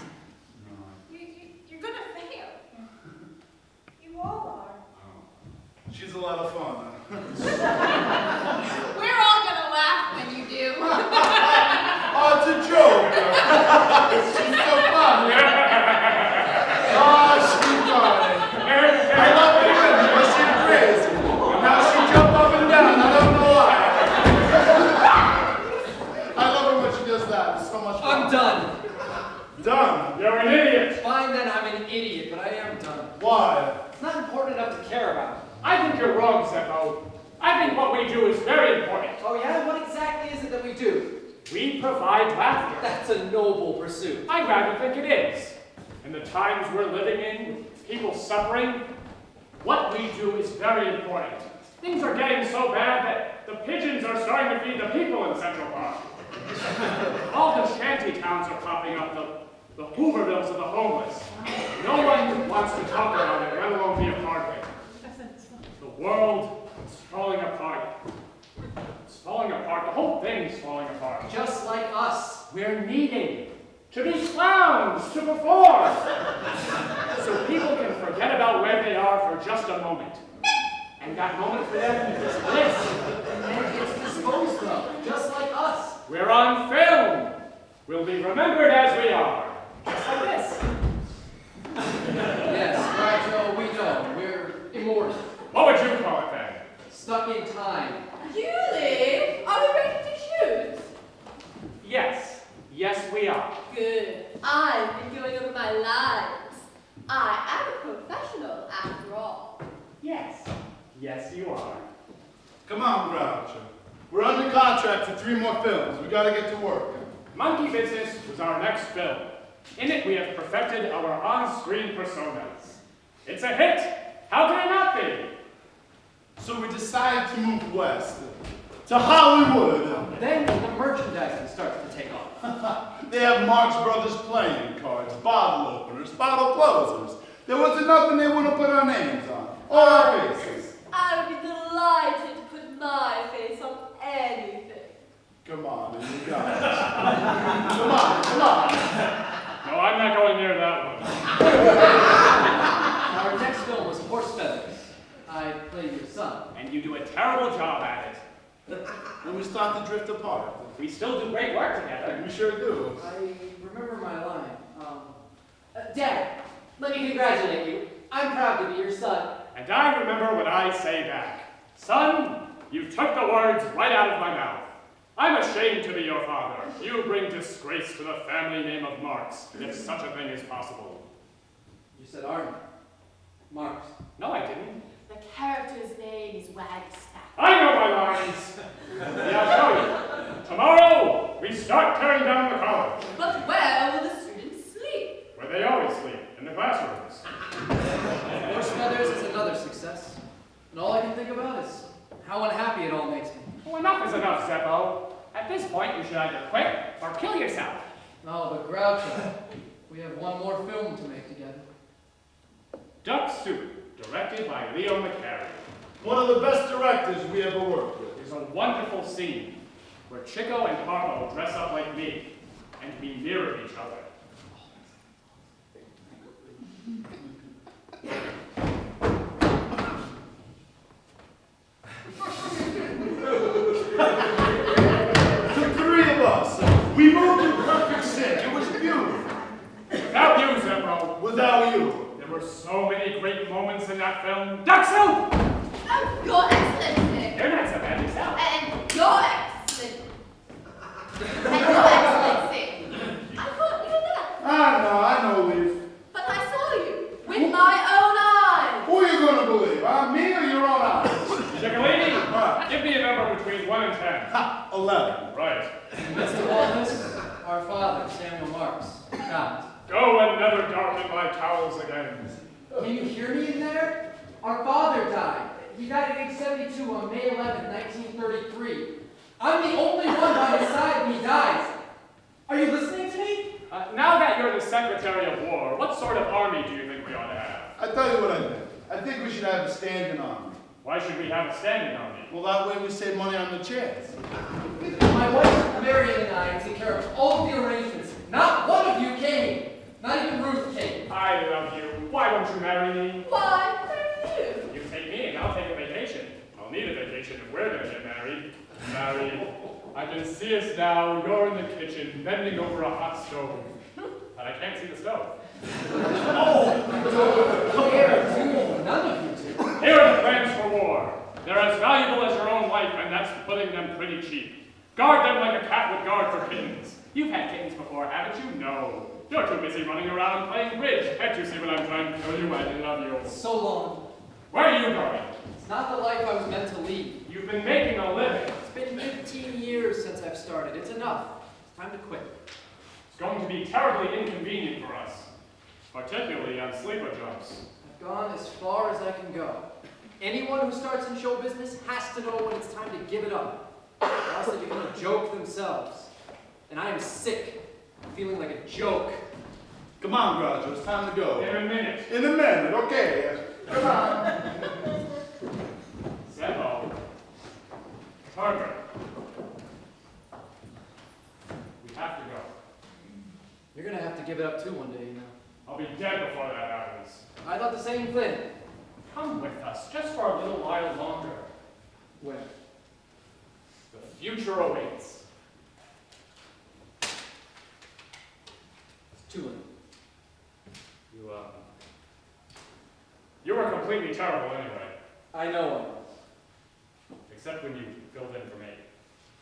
You're gonna fail. You all are. She's a lot of fun. We're all gonna laugh when you do. Oh, it's a joke. She's so funny. Oh, she's funny. I love it when she's crazy. Now she jumped up and down. I don't know why. I love her when she does that. It's so much fun. I'm done. Done. You're an idiot. Fine then, I'm an idiot, but I am done. Why? It's not important enough to care about. I think you're wrong, Seppo. I think what we do is very important. Oh yeah? What exactly is it that we do? We provide laughter. That's a noble pursuit. I rather think it is. In the times we're living in, with people suffering, what we do is very important. Things are getting so bad that the pigeons are starting to feed the people in Central Park. All the shanty towns are popping up, the Hoovervilles of the homeless. No one wants to talk about it, let alone be a part of it. The world is falling apart. It's falling apart. The whole thing's falling apart. Just like us. We're needed to be clowns, to perform. So people can forget about where they are for just a moment. And that moment for them is bliss. And then it's disposed of, just like us. We're on film. We'll be remembered as we are. Just like this. Yes, Groucho, we know. We're immortal. What would you call it then? Stuck in time. Julie, are we ready to shoot? Yes. Yes, we are. Good. I've been going over my lines. I am a professional after all. Yes. Yes, you are. Come on, Groucho. We're under contract for 3 more films. We gotta get to work. Monkey Business was our next film. In it, we have perfected our on-screen personas. It's a hit. How can it not be? So we decided to move west, to Hollywood. Then the merchandising starts to take off. They have Marx Brothers playing cards, bottle openers, bottle closers. There wasn't nothing they wouldn't put our names on, or our faces. I would be delighted to put my face on anything. Come on, you guys. Come on. No, I'm not going near that one. Our next film was Horse Feathers. I play your son. And you do a terrible job at it. When we start to drift apart. We still do great work together. We sure do. I remember my line. Dad, let me congratulate you. I'm proud to be your son. And I remember what I say back. Son, you took the words right out of my mouth. I'm ashamed to be your father. You bring disgrace to the family name of Marx, if such a thing is possible. You said Army. Marx. No, I didn't. The character's name is Wagstaff. I know my lines. Yeah, I'll show you. Tomorrow, we start tearing down the college. But where will the students sleep? Where they always sleep, in the classrooms. Horse feathers is another success. And all I can think about is how unhappy it all makes me. Well, enough is enough, Zeppo. At this point, you should either quit or kill yourself. No, but Groucho, we have one more film to make together. Duck Soup, directed by Leo McCarey. One of the best directors we ever worked with. There's a wonderful scene where Chico and Harpo dress up like me and we mirror each other. The three of us, we moved in perfect sync. It was beautiful. Without you, Zeppo. Without you. There were so many great moments in that film. Duck Soup! Oh, Your Excellency! You're not so bad yourself. And Your Excellency! And Your Excellency! I thought you were there. I know, Leaf. But I saw you with my own eyes. Who are you gonna believe, me or your own eyes? Chickalini, What? give me a number between 1 and 10. Ha, 11. Right. In the midst of all this, our father, Samuel Marx, died. Go and never darken my towels again. Can you hear me in there? Our father died. He died at age 72 on May 11, 1933. I'm the only one by his side when he dies. Are you listening to me? Now that you're the Secretary of War, what sort of army do you think we ought to have? I tell you what I think. I think we should have a standing army. Why should we have a standing army? Well, that way we save money on the chairs. My wife, Marion, and I take care of all of the arrangements. Not one of you came. Not even Ruth came. I love you. Why won't you marry me? Why, thank you. You take me and I'll take a vacation. I'll need a vacation if we're gonna get married. Married. I can see us now. You're in the kitchen, bending over a hot stove. But I can't see the stove. None of you two. Here are the plans for war. They're as valuable as your own life, and that's putting them pretty cheap. Guard them like a cat would guard for kittens. You've had kittens before, haven't you? No. You're too busy running around playing bridge. Can't you see what I'm trying to tell you? I love you. So long. Where are you going? It's not the life I was meant to lead. You've been making a living. It's been 15 years since I've started. It's enough. It's time to quit. It's going to be terribly inconvenient for us, particularly on sleeper jumps. I've gone as far as I can go. Anyone who starts in show business has to know when it's time to give it up, or else they become a joke themselves. And I am sick of feeling like a joke. Come on, Groucho, it's time to go. In a minute. In a minute, okay. Come on. Zeppo. Carver. We have to go. You're gonna have to give it up too one day, you know. I'll be dead before that happens. I thought the same thing. Come with us, just for a little while longer. Where? The future awaits. It's too late. You were completely terrible anyway, I know I was. except when you filled in for me.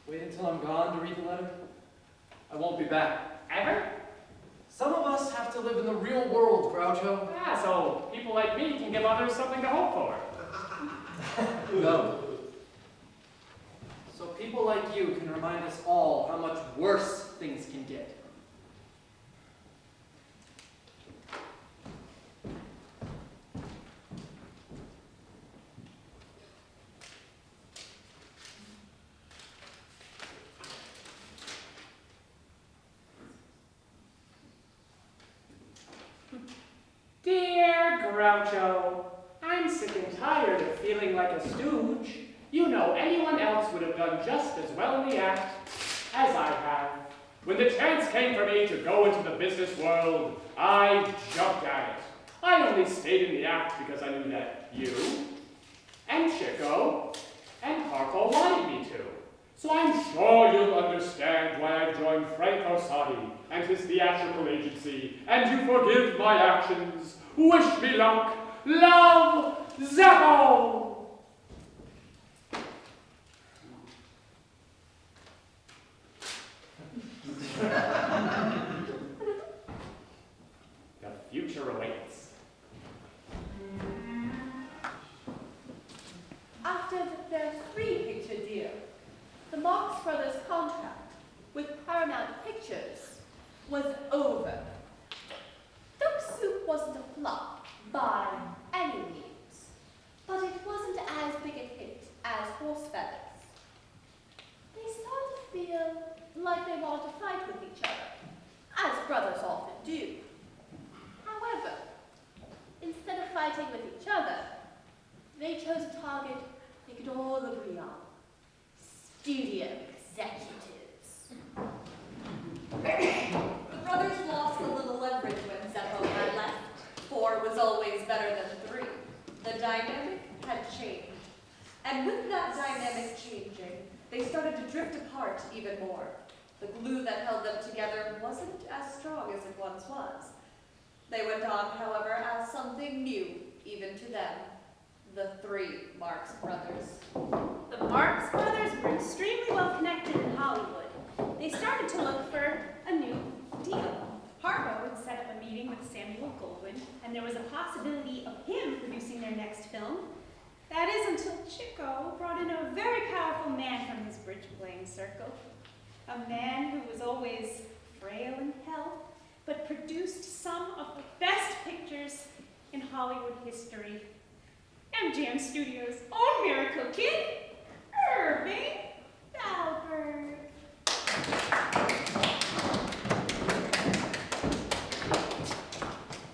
Wait until I'm gone to read the letter. I won't be back. Ever? Some of us have to live in the real world, Groucho. Yeah, so people like me can give others something to hope for. No. So people like you can remind us all how much worse things can get. Dear Groucho, I'm sick and tired of feeling like a stooge. You know, anyone else would have done just as well in the act as I have. When the chance came for me to go into the business world, I jumped at it. I only stayed in the act because I knew that you, and Chico, and Harpo wanted me to. So I'm sure you'll understand why I've joined Frank Orsatti and his theatrical agency, and you forgive my actions. Wish me luck. Love, Zappo! The future awaits. After their three-picture deal, the Marx Brothers' contract with Paramount Pictures was over. Duck Soup wasn't a flop by any means, but it wasn't as big a hit as Horse Feathers. They started to feel like they wanted to fight with each other, as brothers often do. However, instead of fighting with each other, they chose a target they could all agree on: studio executives. The brothers lost a little leverage when Zeppo had left. 4 was always better than 3. The dynamic had changed. And with that dynamic changing, they started to drift apart even more. The glue that held them together wasn't as strong as it once was. They went on, however, as something new, even to them. The 3 Marx Brothers. The Marx Brothers were extremely well connected in Hollywood. They started to look for a new deal. Harpo had set up a meeting with Samuel Goldwyn, and there was a possibility of him producing their next film. That is until Chico brought in a very powerful man from his bridge-playing circle. A man who was always frail in health, but produced some of the best pictures in Hollywood history. MGM Studios' own miracle kid, Irving Thalberg.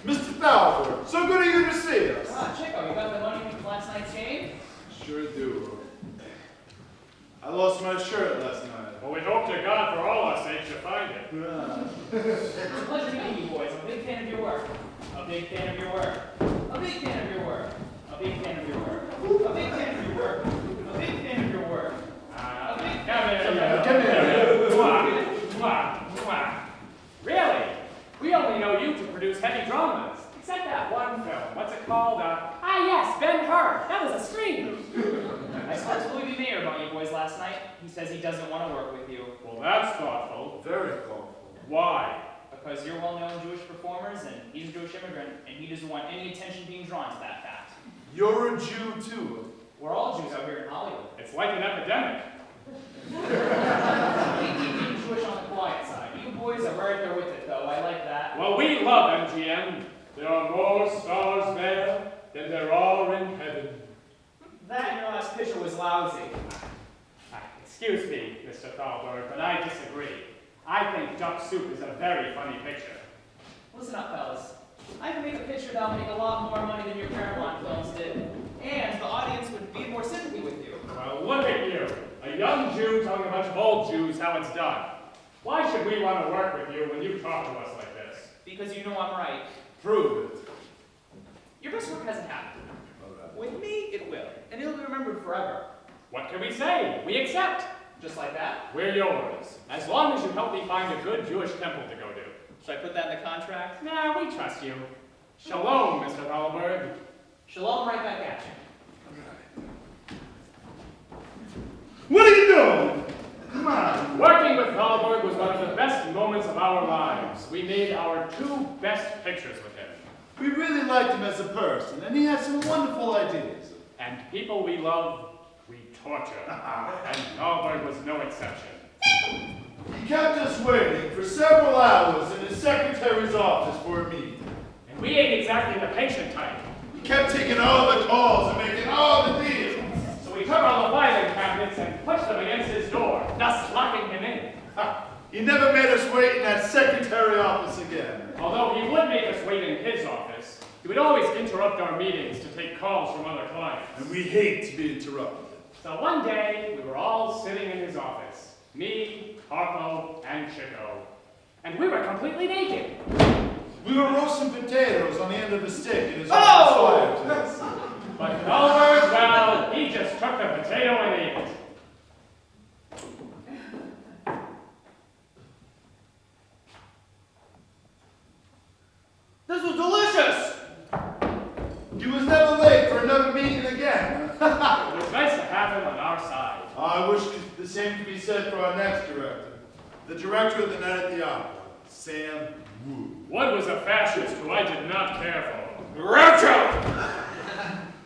Mr. Thalberg, so good of you to see us. Ah, Chico, you got the money from last night's game? Sure do. I lost my shirt last night. Well, we hope to God for all our sakes to find it. It's a pleasure meeting you boys. I'm a big fan of your work. A big fan of your work. A big fan of your work. A big fan of your work. A big fan of your work. A big fan of your work. A big Come here. Mwah. Really? We only know you to produce heavy dramas. Except that one film. What's it called? Yes, Ben-Hur. That was a scream. I spoke to Louis B. Mayer about you boys last night. He says he doesn't want to work with you. Well, that's thoughtful. Very thoughtful. Why? Because you're well-known Jewish performers, and he's a Jewish immigrant, and he doesn't want any attention being drawn to that fact. You're a Jew, too. We're all Jews out here in Hollywood. It's like an epidemic. We keep being Jewish on the quiet side. You boys are right there with it, though. I like that. Well, we love MGM. There are more stars there than there are in heaven. That and your last picture was lousy. Excuse me, Mr. Thalberg, but I disagree. I think Duck Soup is a very funny picture. Listen up, fellas. I can make a picture that will make a lot more money than your Paramount films did. And the audience would be in more sympathy with you. Well, look at you. A young Jew telling a bunch of old Jews how it's done. Why should we want to work with you when you talk to us like this? Because you know I'm right. Prove it. Your best work hasn't happened. With me, it will. And it'll be remembered forever. What can we say? We accept. Just like that. We're yours. As long as you help me find a good Jewish temple to go to. Should I put that in the contract? Nah, we trust you. Shalom, Mr. Thalberg. Shalom right back at you. What are you doing? Come on. Working with Thalberg was one of the best moments of our lives. We made our 2 best pictures with him. We really liked him as a person, and he had some wonderful ideas. And people we love, we torture. And Thalberg was no exception. He kept us waiting for several hours in his secretary's office for a meeting. And we ain't exactly the patient type. He kept taking all the calls and making all the deals. So we took all the filing cabinets and pushed them against his door, thus locking him in. He never made us wait in that secretary office again. Although he would make us wait in his office, he would always interrupt our meetings to take calls from other clients. And we hate to be interrupted. So one day, we were all sitting in his office. Me, Harpo, and Chico. And we were completely naked. We were roasting potatoes on the end of a stick in his office fire to us. But Thalberg, well, he just took the potato and ate it. I wish the same could be said for our next director. The director of the Night at the Opera, Sam Wood. One was a fascist who I did not care for. Groucho!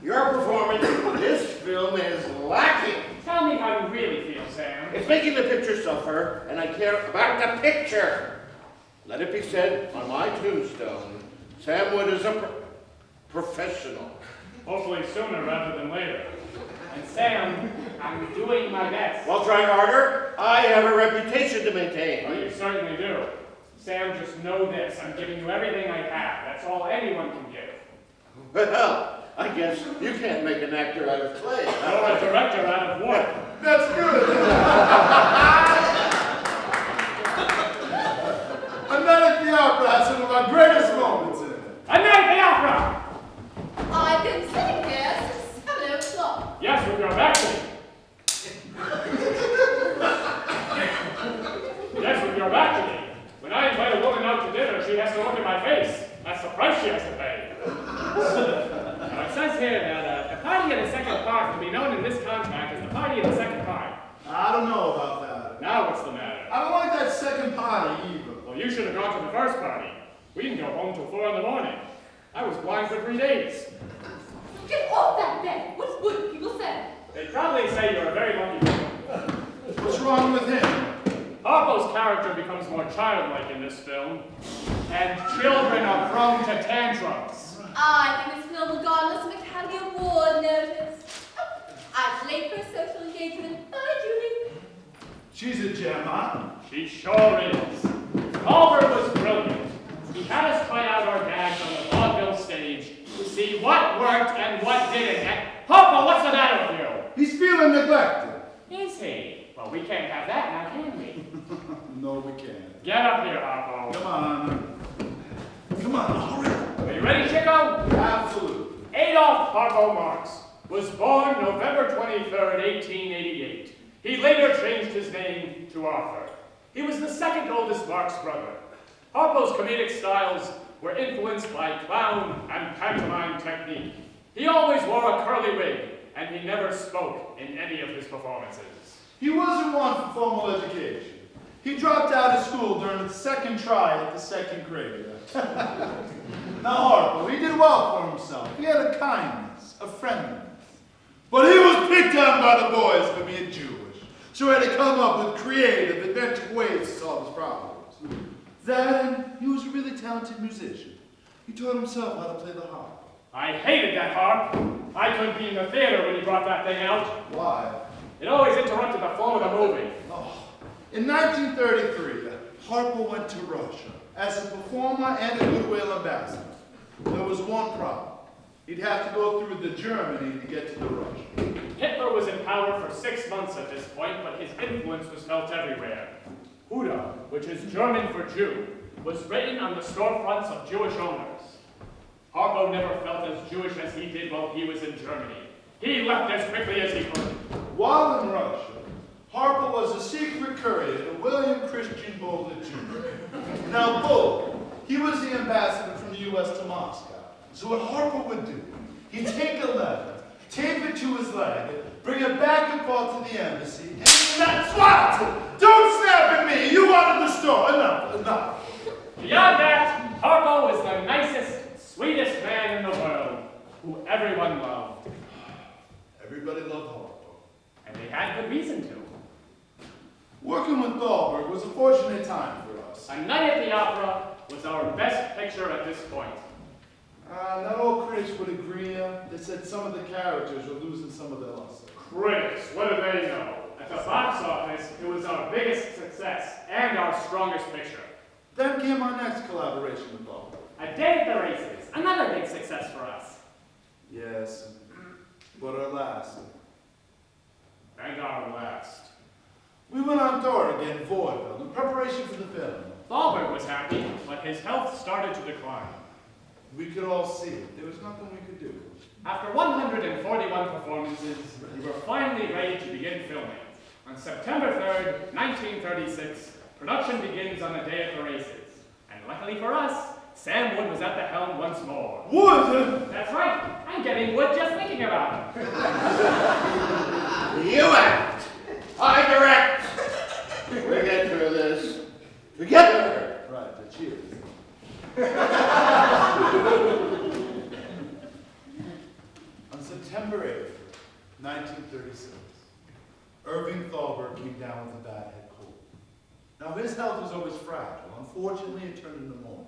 Your performance in this film is lacking. Tell me how you really feel, Sam. It's making the picture suffer, and I care about the picture. Let it be said on my tombstone, Sam Wood is a professional. Hopefully sooner rather than later. And Sam, I'm doing my best. While trying harder, I have a reputation to maintain. Well, you certainly do. Sam, just know this. I'm giving you everything I have. That's all anyone can give. Well, I guess you can't make an actor out of clay. Or a director out of wood. That's good. A Night at the Opera has some of our greatest moments in it. A Night at the Opera! I've been sitting here since 7 o'clock. Yes, with your back to me. Yes, with your back to me. When I invite a woman out to dinner, she has to look at my face. That's the price she has to pay. Now, it says here that a party in the second part can be known in this contract as the party in the second part. I don't know about that. Now what's the matter? I don't like that second party either. Well, you should have gone to the first party. We didn't go home till 4 in the morning. I was blind for 3 days. Get off that bed. What would people say? They'd probably say you're a very lucky woman. What's wrong with him? Harpo's character becomes more childlike in this film, and children are prone to tantrums. I think this film will garner some Academy Award notice. I'm late for a social engagement. Bye, Julie. She's a gem, huh? She sure is. Albert was brilliant. He had us try out our gags on the vaudeville stage to see what worked and what didn't. And Harpo, what's the matter with you? He's feeling neglected. Is he? Well, we can't have that now, can we? No, we can't. Get up here, Harpo. Come on. Come on, hurry up. Are you ready, Chico? Absolutely. Adolf Harpo Marx was born November 23rd, 1888. He later changed his name to Arthur. He was the second oldest Marx brother. Harpo's comedic styles were influenced by clown and pantomime technique. He always wore a curly wig, and he never spoke in any of his performances. He wasn't one for formal education. He dropped out of school during the second try at the second grade. Now, Harpo, he did well for himself. He had a kindness, a friendliness. But he was picked on by the boys for being Jewish. So he had to come up with creative, inventive ways to solve his problems. Then, he was a really talented musician. He taught himself how to play the harp. I hated that harp. I couldn't be in the theater when he brought that thing out. Why? It always interrupted the flow of the movie. Oh. In 1933, Harpo went to Russia as a performer and a goodwill ambassador. There was one problem. He'd have to go through the Germany to get to the Russian. Hitler was in power for 6 months at this point, but his influence was felt everywhere. Huda, which is German for Jew, was written on the storefronts of Jewish owners. Harpo never felt as Jewish as he did while he was in Germany. He left as quickly as he could. While in Russia, Harpo was a secret courier to William Christian Boulder Jr. Now, Boulder, he was the ambassador from the U.S. to Moscow. So what Harpo would do, he'd take a letter, tape it to his leg, bring it back and forth to the embassy, and that's what! Don't snap at me! You wanted the store! Enough. Beyond that, Harpo was the nicest, sweetest man in the world, who everyone loved. Everybody loved Harpo. And they had good reason to. Working with Dahlberg was a fortunate time for us. A Night at the Opera was our best picture at this point. Not all critics would agree. They said some of the characters were losing some of their luster. Critics, what do they know? At the box office, it was our biggest success and our strongest picture. Then came our next collaboration with Dahlberg. A Day at the Races, another big success for us. Yes, but our last. And our last. We went on tour again in vaudeville in preparation for the film. Thalberg was happy, but his health started to decline. We could all see it. There was nothing we could do. After 141 performances, we were finally ready to begin filming. On September 3rd, 1936, production begins on A Day at the Races. And luckily for us, Sam Wood was at the helm once more. Wood? That's right. I'm getting wood just thinking about it. You act! 1936. Irving Thalberg came down with a bad head cold. Now, his health was always fragile. Unfortunately, it turned into pneumonia.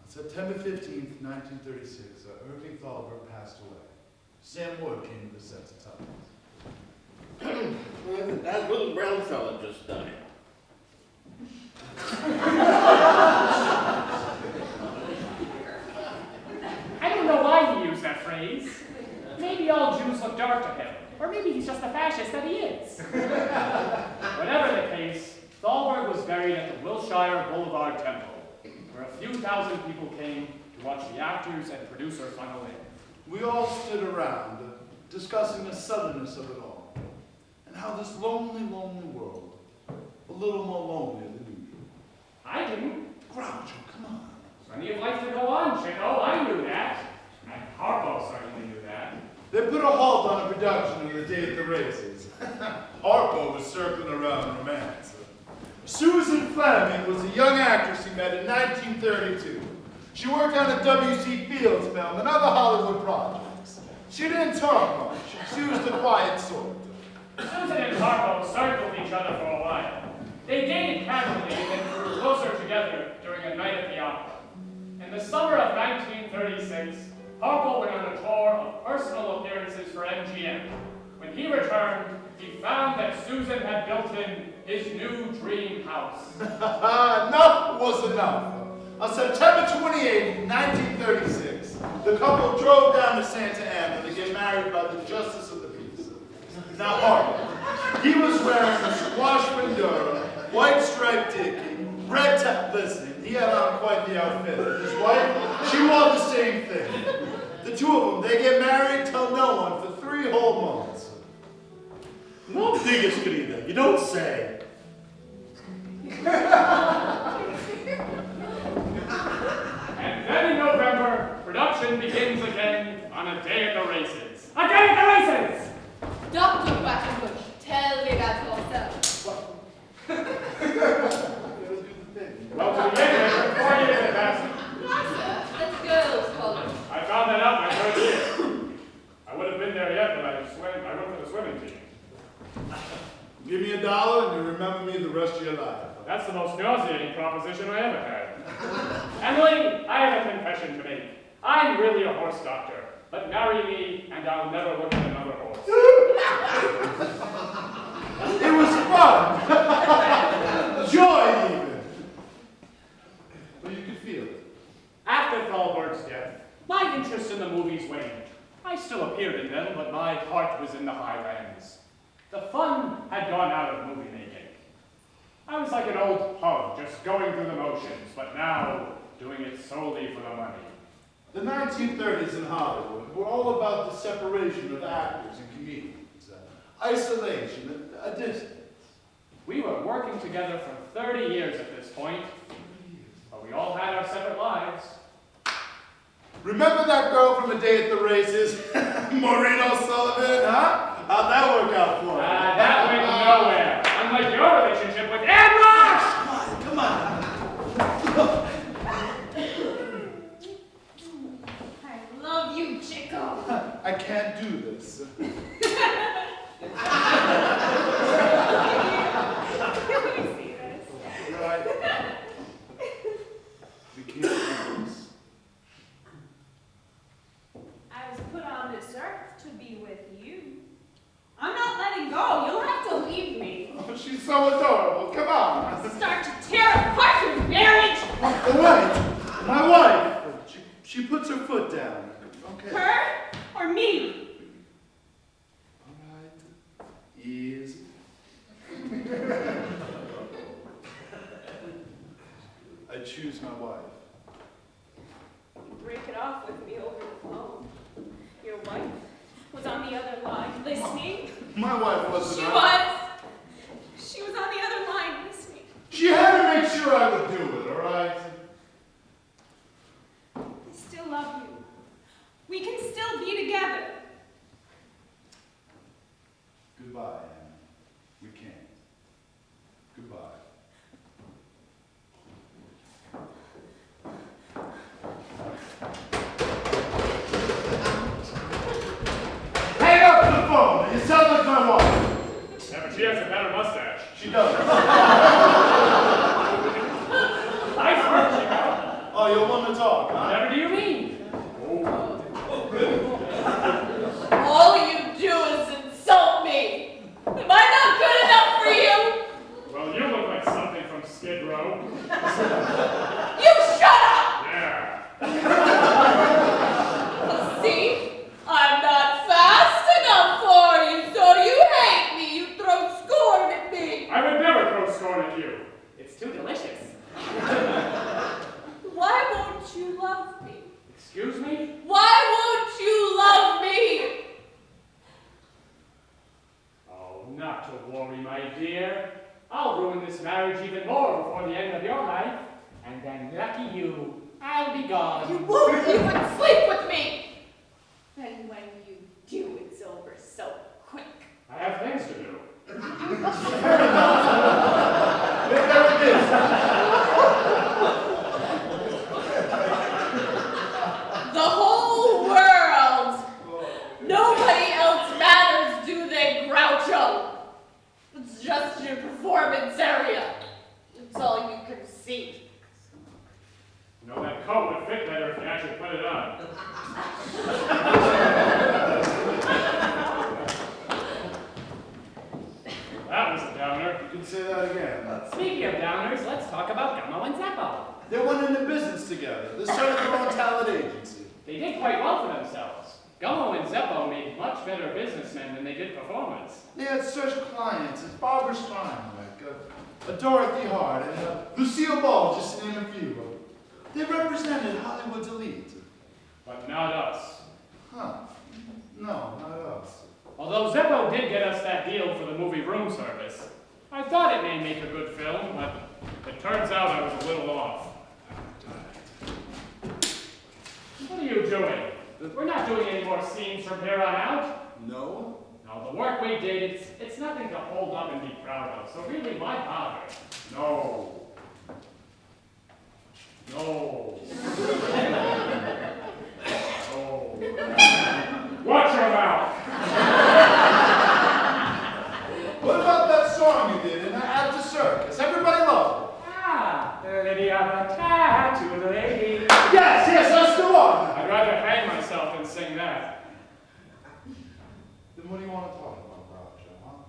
On September 15th, 1936, Irving Thalberg passed away. Sam Wood came to the sense of time. That little brown fella just died. I don't know why he used that phrase. Maybe all Jews look dark to him, or maybe he's just the fascist that he is. Whatever the case, Thalberg was buried at the Wilshire Boulevard Temple, where a few thousand people came to watch the actors and producer funnel in. We all stood around, discussing the suddenness of it all, and how this lonely, lonely world, a little more lonely than usual. I didn't. Groucho, come on. Plenty of life to go on, Chico. I knew that. And Harpo certainly knew that. They put a halt on the production of The Day at the Races. Harpo was circling around romance. Susan Fleming was a young actress he met in 1932. She worked on a W.C. Fields film and other Hollywood projects. She didn't talk much. She was the quiet sort. Susan and Harpo circled each other for a while. They dated casually and then grew closer together during a night at the opera. In the summer of 1936, Harpo went on a tour of personal appearances for MGM. When he returned, he found that Susan had built him his new dream house. Enough was enough. On September 28, 1936, the couple drove down to Santa Ana to get married by the Justice of the Peace. Now, Harpo, he was wearing a squash fedora, white striped dickie, red top. Listen, he had on quite the outfit. His wife, she wore the same thing. The two of them, they get married, tell no one for 3 whole months. No biggest querida, you don't say. And then in November, production begins again on A Day at the Races. A Day at the Races! Dr. Quackenbush, tell me about yourself. Well, to begin with, 4 years had passed. Why, sir? That's girls' college. I found that out my third year. I would have been there yet, but I went for the swimming team. Give me $1 and you remember me the rest of your life. That's the most nauseating proposition I ever had. Emily, I have a confession to make. I'm really a horse doctor, but marry me and I'll never look at another horse. It was fun! Joy, even! But you could feel it. After Thalberg's death, my interest in the movies waned. I still appeared in them, but my heart was in the highlands. The fun had gone out of movie making. I was like an old pug, just going through the motions, but now doing it solely for the money. The 1930s in Hollywood were all about the separation of actors and comedians, isolation, a distance. We were working together for 30 years at this point, but we all had our separate lives. Remember that girl from A Day at the Races? Maureen O'Sullivan, huh? How'd that work out for you? That went nowhere, unlike your relationship with Anne Marx! Come on. I love you, Chico. I can't do this. Let me see this. Right? We can't do this. I was put on this earth to be with you. I'm not letting go. You'll have to leave me. Oh, she's so adorable. Come on. Start to tear apart your marriage. Oh, wait. My wife. She puts her foot down. Okay. Her or me? All right. Easy. I choose my wife. Break it off with me over the phone. Your wife was on the other line listening. My wife wasn't. She was on the other line listening. She had to make sure I would do it, all right? I still love you. We can still be together. Goodbye, Anne. We can't. Goodbye. Hey, phone. You sound like my wife. Yeah, but she has a better mustache. She does. Nice work, Chico. Oh, you'll want to talk, huh? Whatever do you mean? All you do is insult me. Am I not good enough for you? Well, you look like something from Skid Row. You shut up! Yeah. See? I'm not fast enough for you, so you hate me. You throw scorn at me. I would never throw scorn at you. It's too delicious. Why won't you love me? Excuse me? Why won't you love me? Oh, not to worry, my dear. I'll ruin this marriage even more before the end of your life. And then, lucky you, I'll be gone. You won't even sleep with me. And when you do, it's over so quick. I have things to do. There it is. The whole world. Nobody else matters, do they, Groucho? It's just your performance area. It's all you can see. You know, that coat would fit better if you actually put it on. That was a downer. You can say that again. Speaking of downers, let's talk about Gummo and Zeppo. They went into business together. They started their own talent agency. They did quite well for themselves. Gummo and Zeppo made much better businessmen than they did performers. They had such clients as Barbara Steinbeck, a Dorothy Hart, and Lucille Ball, just to name a few. They represented Hollywood's elite. But not us. Huh. No, not us. Although Zeppo did get us that deal for the movie Room Service, I thought it may make a good film, but it turns out I was a little off. What are you doing? We're not doing any more scenes from here on out. No? No, the work we did, it's nothing to hold up and be proud of, so really, why bother? No. No. No. Watch your mouth! What about that song you did in At the Circus? Everybody loved it. Ah, the lady of a tattoo lady. Yes, that's the one. I'd rather hang myself than sing that. Then what do you want to talk about, Groucho, huh?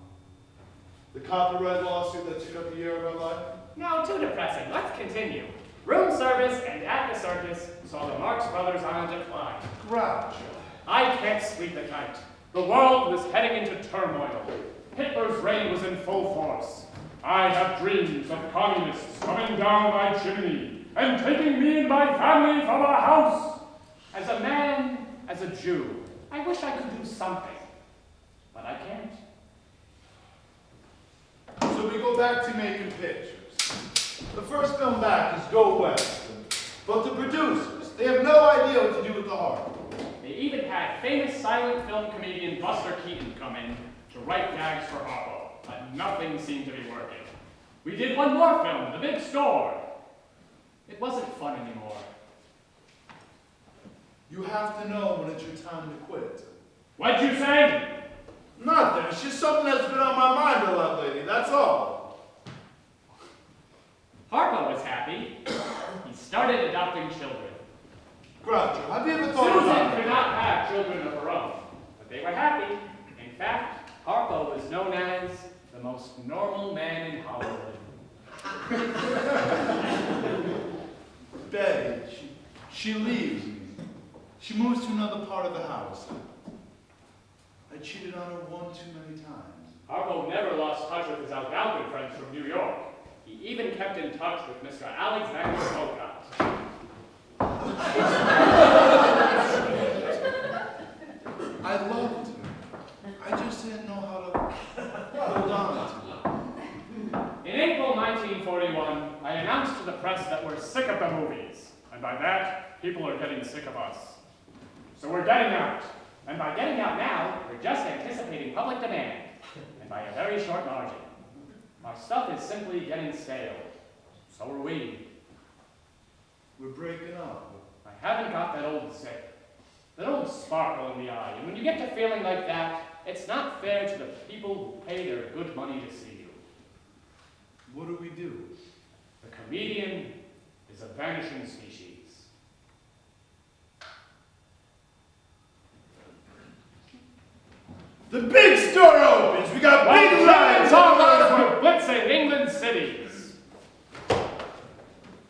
The copyright lawsuit that took up a year of our life? No, too depressing. Let's continue. Room Service and At the Circus saw the Marx Brothers on a decline. Groucho. I can't sleep at night. The world was heading into turmoil. Hitler's reign was in full force. I have dreams of communists coming down my chimney and taking me and my family from our house. As a man, as a Jew, I wish I could do something, but I can't. So we go back to making pictures. The first film back is Go West. But the producers, they have no idea what to do with the heart. They even had famous silent film comedian Buster Keaton come in to write gags for Harpo, but nothing seemed to be working. We did one more film, The Big Store. It wasn't fun anymore. You have to know when it's your time to quit. What'd you say? Nothing. It's just something that's been on my mind a lot lately, that's all. Harpo was happy. He started adopting children. Groucho, have you ever thought Susan about could it? not have children of her own, but they were happy. In fact, Harpo was known as the most normal man in Hollywood. Betty, she leaves me. She moves to another part of the house. I cheated on her one too many times. Harpo never lost touch with his Algonquin friends from New York. He even kept in touch with Mr. Alexander Colcott. I loved her. I just didn't know how to hold on to her. In April 1941, I announced to the press that we're sick of the movies. And by that, people are getting sick of us. So we're getting out. And by getting out now, we're just anticipating public demand. And by a very short margin. Our stuff is simply getting stale. So are we. We're breaking up. I haven't got that old zip. That old sparkle in the eye. And when you get to feeling like that, it's not fair to the people who pay their good money to see you. What do we do? The comedian is a vanishing species. The big store opens. We got big lines all We're over. blitzing England's cities.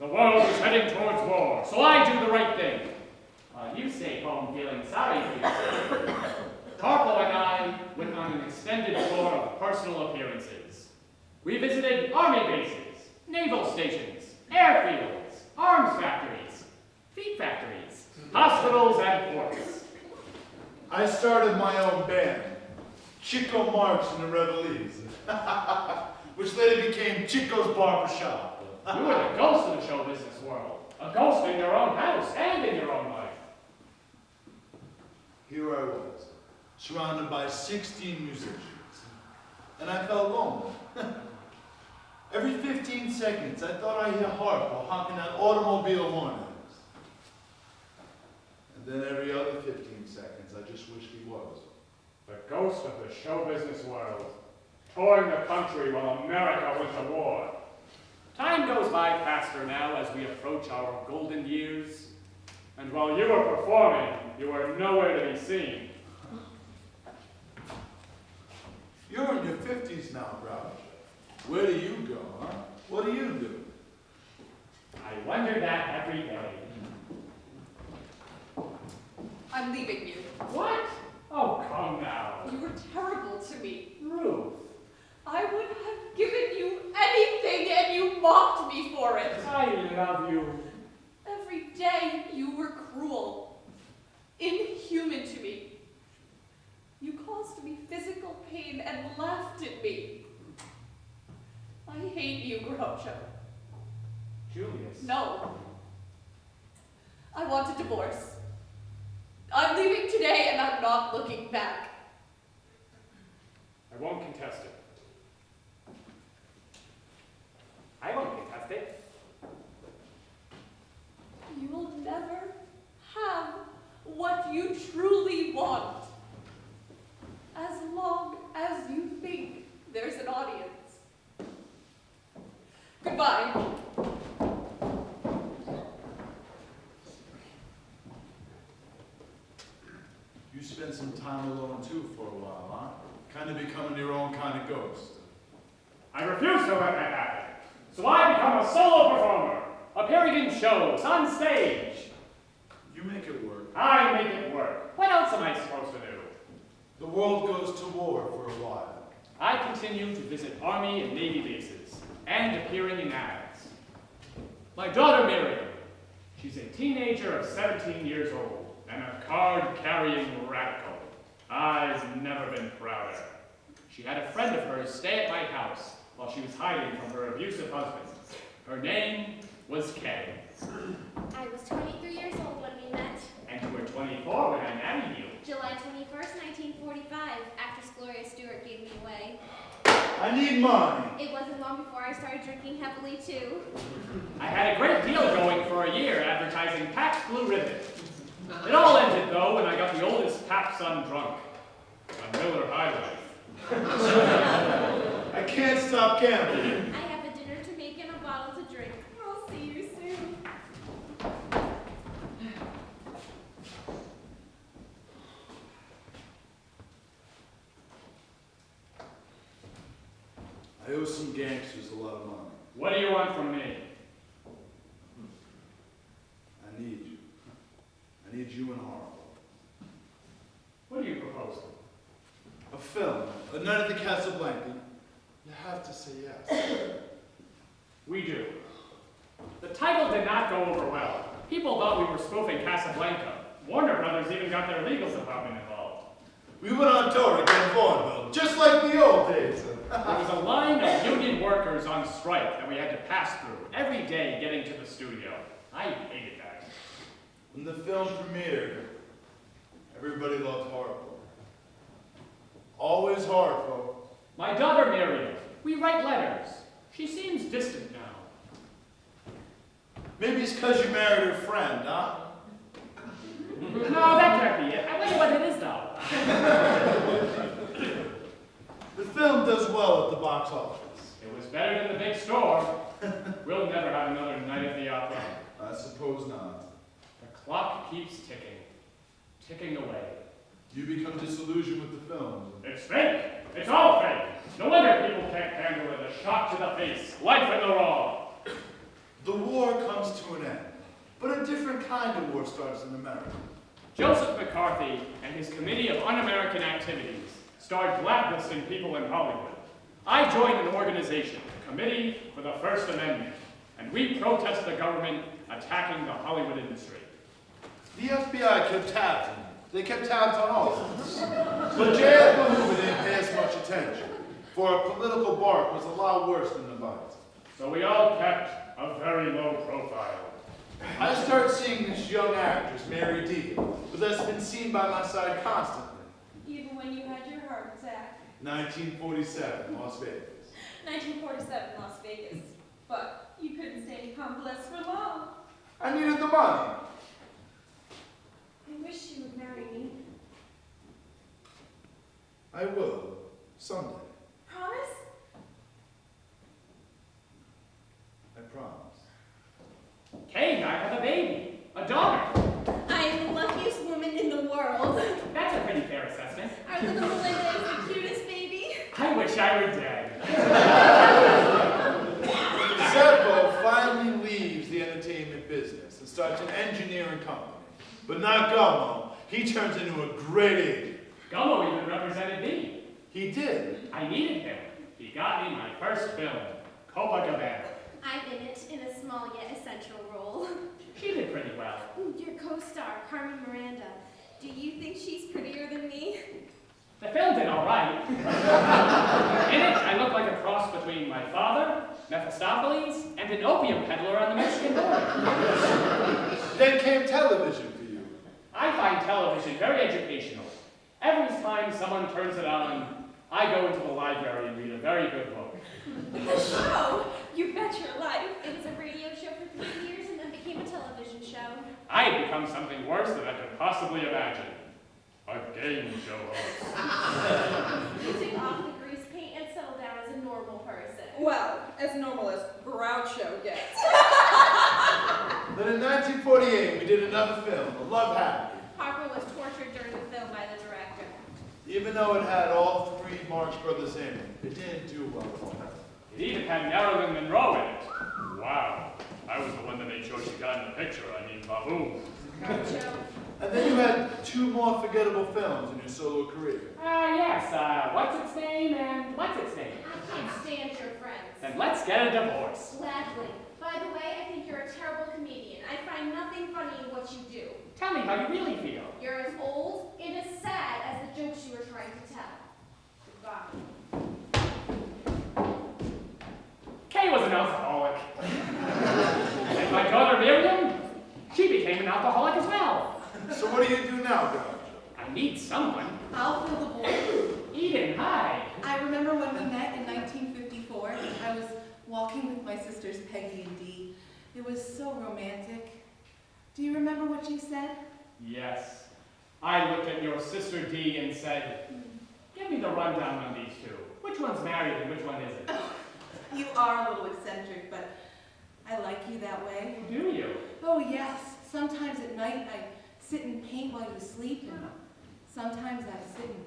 The world is heading towards war, so I do the right thing. You stay home feeling sorry for yourself. Harpo and I went on an extended tour of personal appearances. We visited army bases, naval stations, airfields, arms factories, feed factories, hospitals, and ports. I started my own band, Chico Marx and the Reveillees, which later became Chico's Barbershop. You were the ghost of the show business world. A ghost in your own house and in your own life. Here I was, surrounded by 16 musicians, and I felt lonely. Every 15 seconds, I thought I hear Harpo honking that automobile horn at us. And then every other 15 seconds, I just wished he was. The ghost of the show business world, touring the country while America went to war. Time goes by faster now as we approach our golden years. And while you were performing, you were nowhere to be seen. You're in your 50s now, Grouch. Where do you go, huh? What do you do? I wonder that every day. I'm leaving you. What? Oh, come now. You were terrible to me. Ruth, I would have given you anything and you mocked me for it. I love you. Every day you were cruel, inhuman to me. You caused me physical pain and laughed at me. I hate you, Groucho. Julius. No. I want a divorce. I'm leaving today and I'm not looking back. I won't contest it. I won't contest it. You will never have what you truly want. As long as you think there's an audience. Goodbye. You spent some time alone too for a while, huh? Kind of becoming your own kind of ghost. I refuse to let that happen. So I become a solo performer, appearing in shows, on stage. You make it work. I make it work. What else am I supposed to do? The world goes to war for a while. I continue to visit Army and Navy bases, and appearing in ads. My daughter Miriam, she's a teenager of 17 years old, and a card-carrying radical. I've never been prouder. She had a friend of hers stay at my house while she was hiding from her abusive husband. Her name was Kay. I was 23 years old when we met. And you were 24 when I married you. July 21st, 1945, actress Gloria Stewart gave me away. I need money. It wasn't long before I started drinking heavily, too. I had a great deal going for a year advertising Pabst Blue Ribbon. It all ended, though, when I got the oldest Pabst son drunk. A Miller High Life. I can't stop gambling. I have a dinner to make and a bottle to drink. I'll see you soon. I owe some gangsters a lot of money. What do you want from me? I need you. I need you and Harpo. What are you proposing? A film, A Night at the Casablanca. You have to say yes. We do. The title did not go over well. People thought we were spoofing Casablanca. Warner Brothers even got their legal department involved. We went on tour again, vaudeville, just like the old days. There was a line of union workers on strike that we had to pass through every day getting to the studio. I hated that. When the film premiered, everybody loved Harpo. Always Harpo. My daughter Miriam, we write letters. She seems distant now. Maybe it's because you married her friend, huh? No, that can't be it. I wonder what it is, though. well at the box office? It was better than the big store. We'll never have another night at the opera. I suppose not. The clock keeps ticking away. You become disillusioned with the film. It's fake. It's all fake. No wonder people can't handle it. A shot to the face. Life in the raw. The war comes to an end, but a different kind of war starts in America. Joseph McCarthy and his Committee of Un-American Activities started blacklisting people in Hollywood. I joined an organization, the Committee for the First Amendment, and we protest the government attacking the Hollywood industry. The FBI kept tabs on them. They kept tabs on all of us. But J. Edgar Hoover didn't pay us much attention, for our political bark was a lot worse than the bite. So we all kept a very low profile. I started seeing this young actress, Mary D., but that's been seen by my side constantly. Even when you had your heart attack. 1947, Las Vegas. 1947, Las Vegas. But you couldn't stay in convalescence for long. I needed the money. I wish you would marry me. I will, someday. Promise? I promise. Kay and I have a baby, a daughter. I am the luckiest woman in the world. That's a pretty fair assessment. Our little Melinda is the cutest baby. I wish I were dead. Zeppo finally leaves the entertainment business and starts an engineering company. But not Gummo. He turns into a great agent. Gummo even represented me. He did. I needed him. He got me my first film, Copacabana. I'm in it in a small yet essential role. She did pretty well. Your co-star, Carmen Miranda. Do you think she's prettier than me? The film did all right. In it, I look like a cross between my father, Mephistopheles, and an opium peddler on the Mexican border. Then came television for you. I find television very educational. Every time someone turns it on, I go into the library and read a very good book. A show? You bet your life. It was a radio show for 3 years and then became a television show. I had become something worse than I could possibly imagine. A game show host. You took off the grease paint and settled down as a normal person. Well, as normal as Groucho gets. Then in 1948, we did another film, A Love Happy. Harper was tortured during the film by the director. Even though it had all three Marx Brothers in it, it didn't do well at all. It even had Marilyn Monroe in it. Wow. I was the one that made sure she got in the picture. I mean, baboom. Groucho. And then you had two more forgettable films in your solo career. Yes, what's its name and what's its name? I can't stand your friends. Then let's get a divorce. Gladly. By the way, I think you're a terrible comedian. I find nothing funny in what you do. Tell me how you really feel. You're as old and as sad as the jokes you were trying to tell. Goodbye. Kay was an alcoholic. And my daughter Miriam, she became an alcoholic as well. So what do you do now, Groucho? I need someone. I'll fill the void. Eden, hi. I remember when we met in 1954. I was walking with my sisters Peggy and Dee. It was so romantic. Do you remember what you said? Yes. I looked at your sister Dee and said, give me the rundown on these two. Which one's married and which one isn't? You are a little eccentric, but I like you that way. Do you? Oh yes. Sometimes at night I sit and paint while you sleep, and sometimes I sit and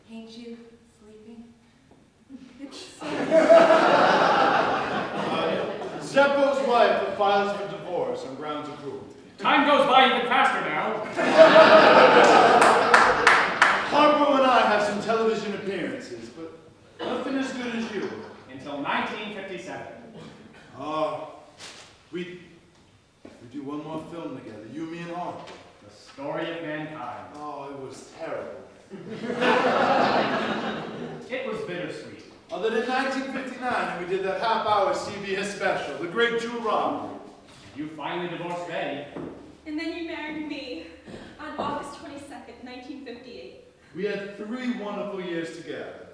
paint you sleeping. It's so... Zeppo's wife files for divorce on grounds of cruelty. Time goes by even faster now. Harpo and I have some television appearances, but nothing as good as you. Until 1957. We do one more film together, you, me, and Harpo. The story of mankind. Oh, it was terrible. It was bittersweet. Other than 1959, and we did that half-hour CBS special, The Great Jew Robbery. You finally divorced Betty. And then you married me on August 22nd, 1958. We had 3 wonderful years together.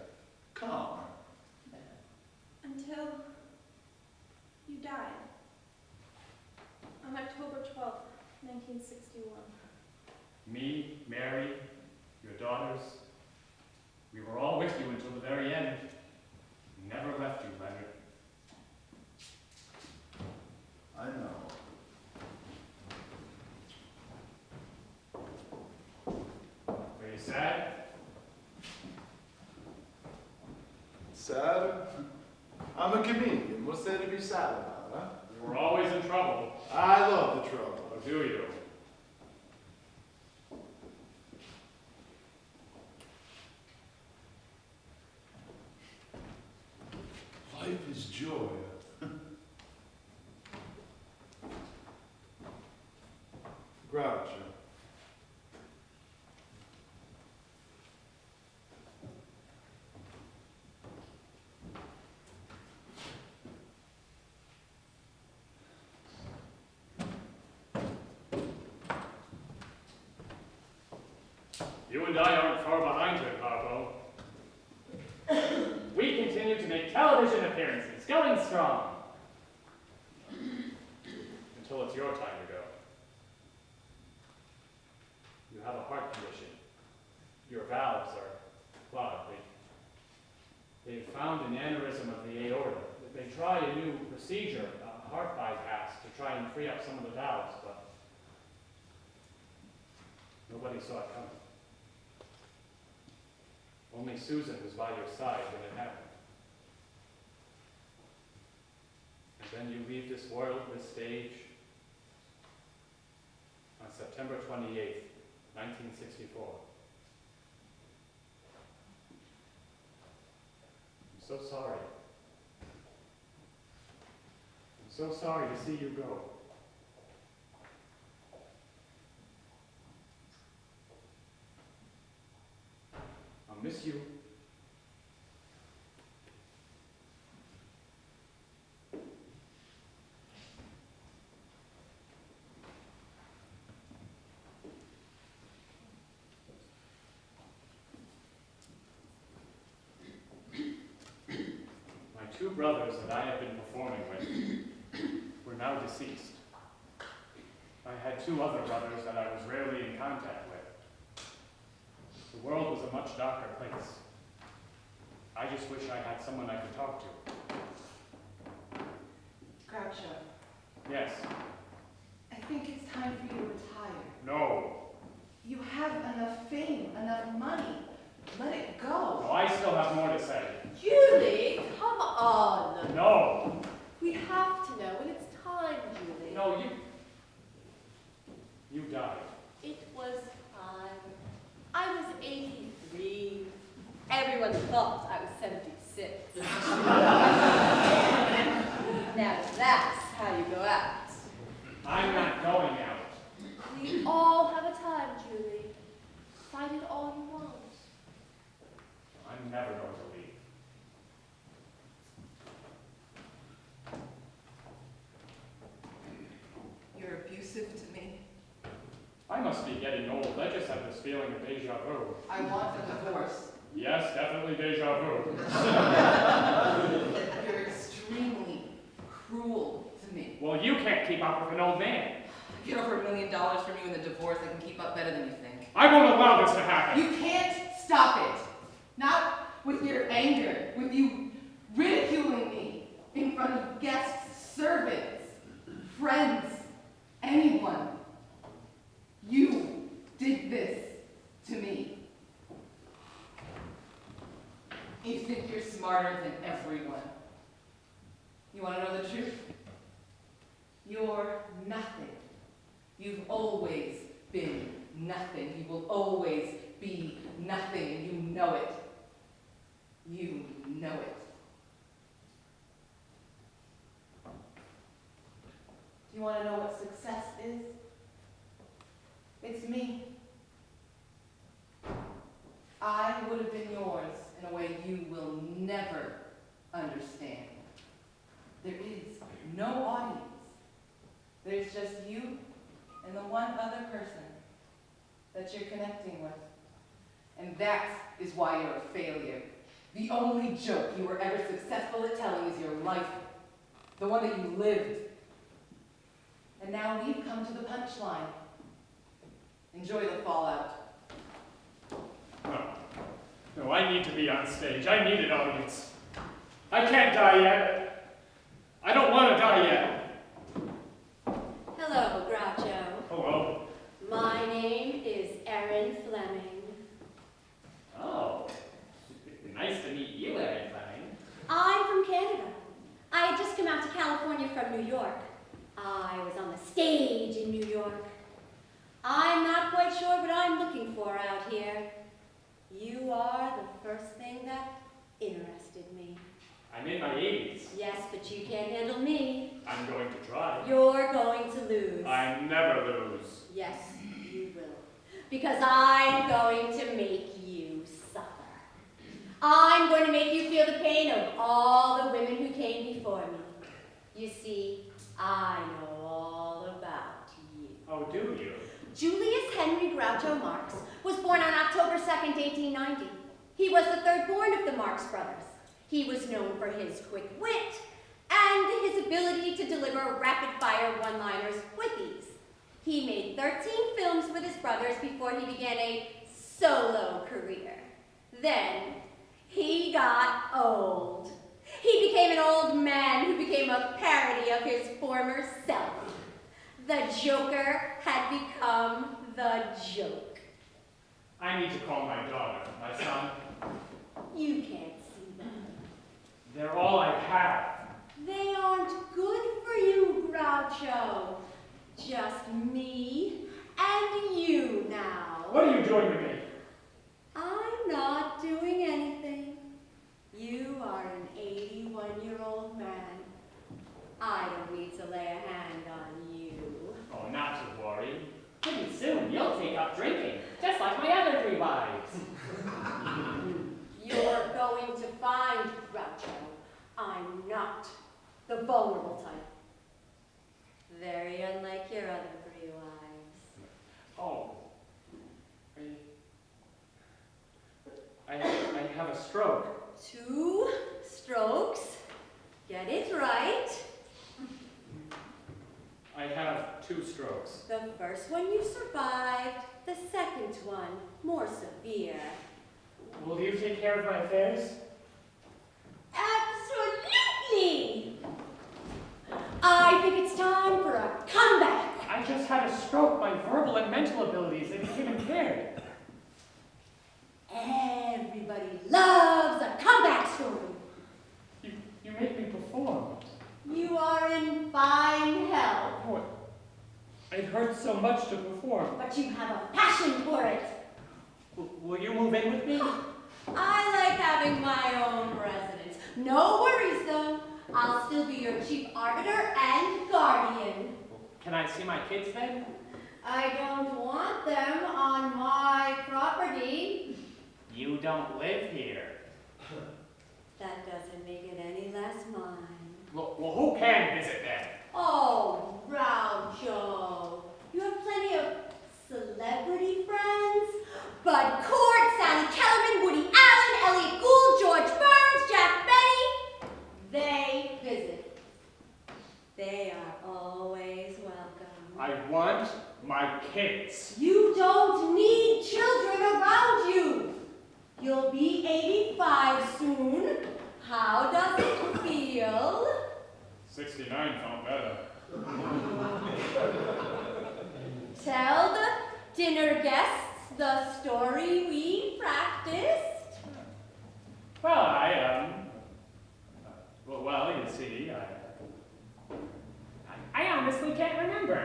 Calm. Until you died. On October 12th, 1961. Me, Mary, your daughters. We were all with you until the very end. Sad? I'm a comedian. What's there to be sad about, huh? We're always in trouble. I love the trouble. Or do you? Life is joy. Groucho. You and I aren't far behind here, Harpo. We continue to make television appearances, going strong. Until it's your time to go. You have a heart condition. Your valves are clogged. They've found an aneurysm of the aorta. They try a new procedure, a heart bypass, to try and free up some of the valves, but nobody saw it coming. Only Susan was by your side when it happened. And then you leave this world, this stage, on September 28th, 1964. I'm so sorry. I'm so sorry to see you go. I'll miss you. My two brothers that I have been performing with were now deceased. I had two other brothers that I was rarely in contact with. The world was a much darker place. I just wish I had someone I could talk to. Groucho, Yes. I think it's time for you to retire. No. You have enough fame, enough money. Let it go. No, I still have more to say. Julie, come on. No. We have to know when it's time, Julie. No, you died. It was time. I was 83. Everyone thought I was 76. Now that's how you go out. I'm not going out. We all have a time, Julie. Find it all you want. I'm never going to leave. You're abusive to me. I must be getting old. I just have this feeling of deja vu. I want a divorce. Yes, definitely deja vu. You're extremely cruel to me. Well, you can't keep up with an old man. I get over $1 million from you in the divorce. I can keep up better than you think. I won't allow this to happen. You can't stop it. Not with your anger, with you ridiculing me in front of guests, servants, friends, anyone. You did this to me. You think you're smarter than everyone. You want to know the truth? You're nothing. You've always been nothing. You will always be nothing, and you know it. You know it. Do you want to know what success is? It's me. I would have been yours in a way you will never understand. There is no audience. There's just you and the one other person that you're connecting with. And that is why you're a failure. The only joke you were ever successful at telling is your life. The one that you lived. And now we've come to the punchline. Enjoy the fallout. No, I need to be on stage. I need an audience. I can't die yet. I don't want to die yet. Hello, Groucho. Hello. My name is Erin Fleming. Oh, nice to meet you, Erin Fleming. California from New York. I was on the stage in New York. I'm not quite sure what I'm looking for out here. You are the first thing that interested me. I'm in my 80s. Yes, but you can't handle me. I'm going to try. You're going to lose. I never lose. Yes, you will. Because I'm going to make you suffer. I'm going to make you feel the pain of all the women who came before me. You see, I know all about you. Oh, do you? Julius Henry Groucho Marx was born on October 2nd, 1890. He was the third born of the Marx Brothers. He was known for his quick wit and his ability to deliver rapid-fire one-liners with ease. He made 13 films with his brothers before he began a solo career. Then, he got old. He became an old man who became a parody of his former self. The Joker had become the joke. I need to call my daughter, my son. You can't see them. They're all I have. They aren't good for you, Groucho. Just me and you now. What are you doing to me? I'm not doing anything. You are an 81-year-old man. I don't need to lay a hand on you. Oh, not to worry. Pretty soon you'll take up drinking, just like my other 3 wives. You're going to find, Groucho, I'm not the vulnerable type. Very unlike your other 3 wives. Oh. I have a stroke. 2 strokes. Get it right. I have 2 strokes. The first one you survived. The second one, more severe. Will you take care of my affairs? Absolutely! I think it's time for a comeback. I just had a stroke. My verbal and mental abilities, they became impaired. Everybody loves a comeback story. You make me perform. You are in fine health. Oh, it hurts so much to perform. But you have a passion for it. Will you move in with me? I like having my own residence. No worries, though. I'll still be your chief arbiter and guardian. Can I see my kids then? I don't want them on my property. You don't live here. That doesn't make it any less mine. Well, who can visit then? Oh, Groucho. You have plenty of celebrity friends. Bud Cort, Sally Kellerman, Woody Allen, Elliot Gould, George Burns, Jack Benny. They visit. They are always welcome. I want my kids. You don't need children around you. You'll be 85 soon. How does it feel? 69 felt better. Tell the dinner guests the story we practiced. Well, well, you see, I honestly can't remember.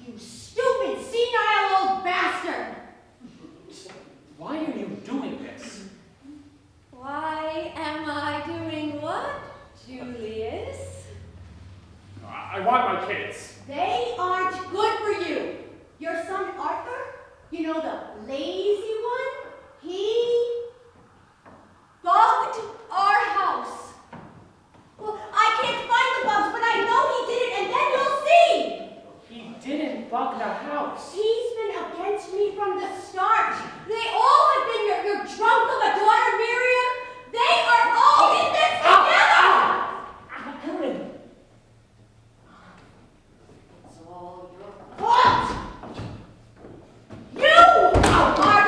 You stupid, senile old bastard! why are you doing this? Why am I doing what, Julius? I want my kids. They aren't good for you. Your son Arthur, you know, the lazy one, he bugged our house. Well, I can't find the bugs, but I know he did it, and then you'll see. He didn't bug the house. He's been against me from the start. They all have been your drunk of a daughter, Miriam. They are all in this together. Helen. It's all your fault. You are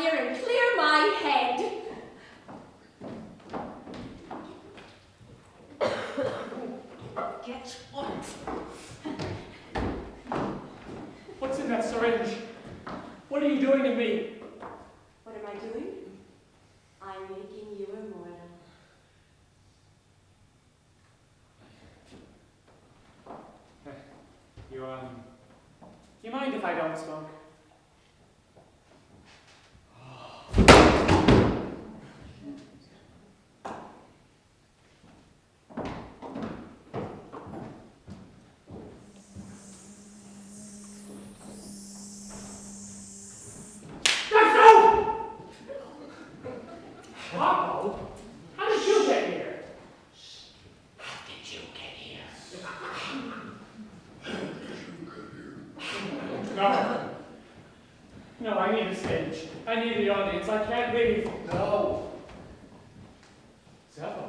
here and clear my head. Get what? What's in that syringe? What are you doing to me? What am I doing? I'm making you immortal. You mind if I don't smoke? Harpo? How did you get here? How did you get here? No. No, I need a stage. I need the audience. I can't leave. No. Zeppo.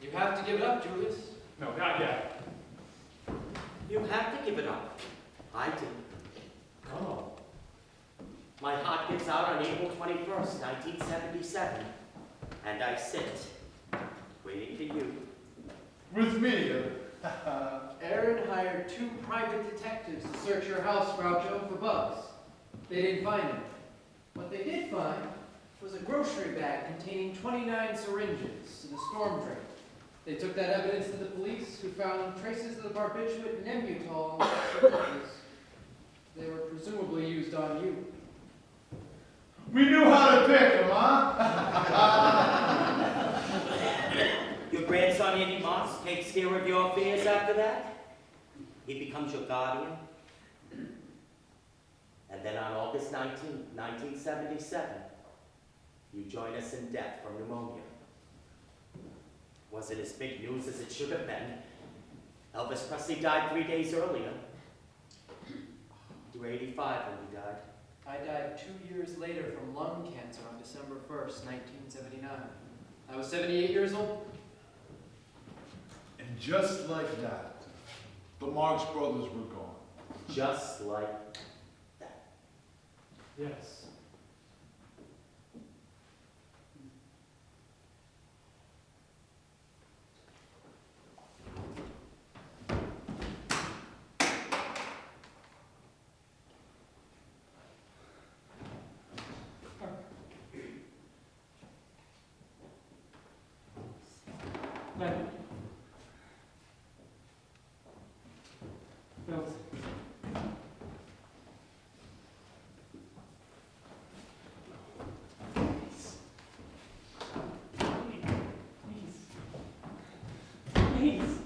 You have to give it up, Julius. No, not yet. You have to give it up. I do. Oh. My heart gives out on April 21st, 1977. And I sit, waiting for you. With me, Aaron hired 2 private detectives to search your house, Groucho, for bugs. They didn't find them. What they did find was a grocery bag containing 29 syringes in a storm drain. They took that evidence to the police, who found traces of the barbiturate Nembutal on the syringes. They were presumably used on you. we knew how to pick them, huh? Your grandson, Andy Marx, takes care of your affairs after that. He becomes your guardian. And then on August 19, 1977, you join us in death from pneumonia. Wasn't as big news as it should have been. Elvis Presley died 3 days earlier. You were 85 when he died. I died 2 years later from lung cancer on December 1st, 1979. I was 78 years old. And just like that, the Marx Brothers were gone. Just like that. Yes. Lenny. Milton. Please.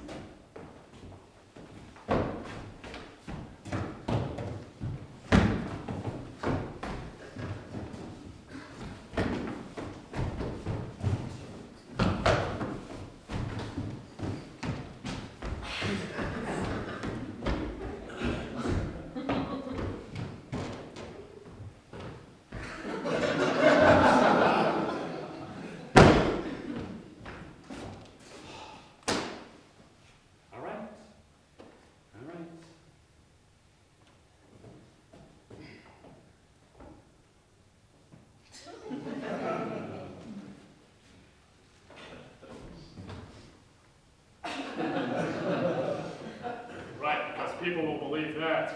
All right. All right. Right, because people will believe that.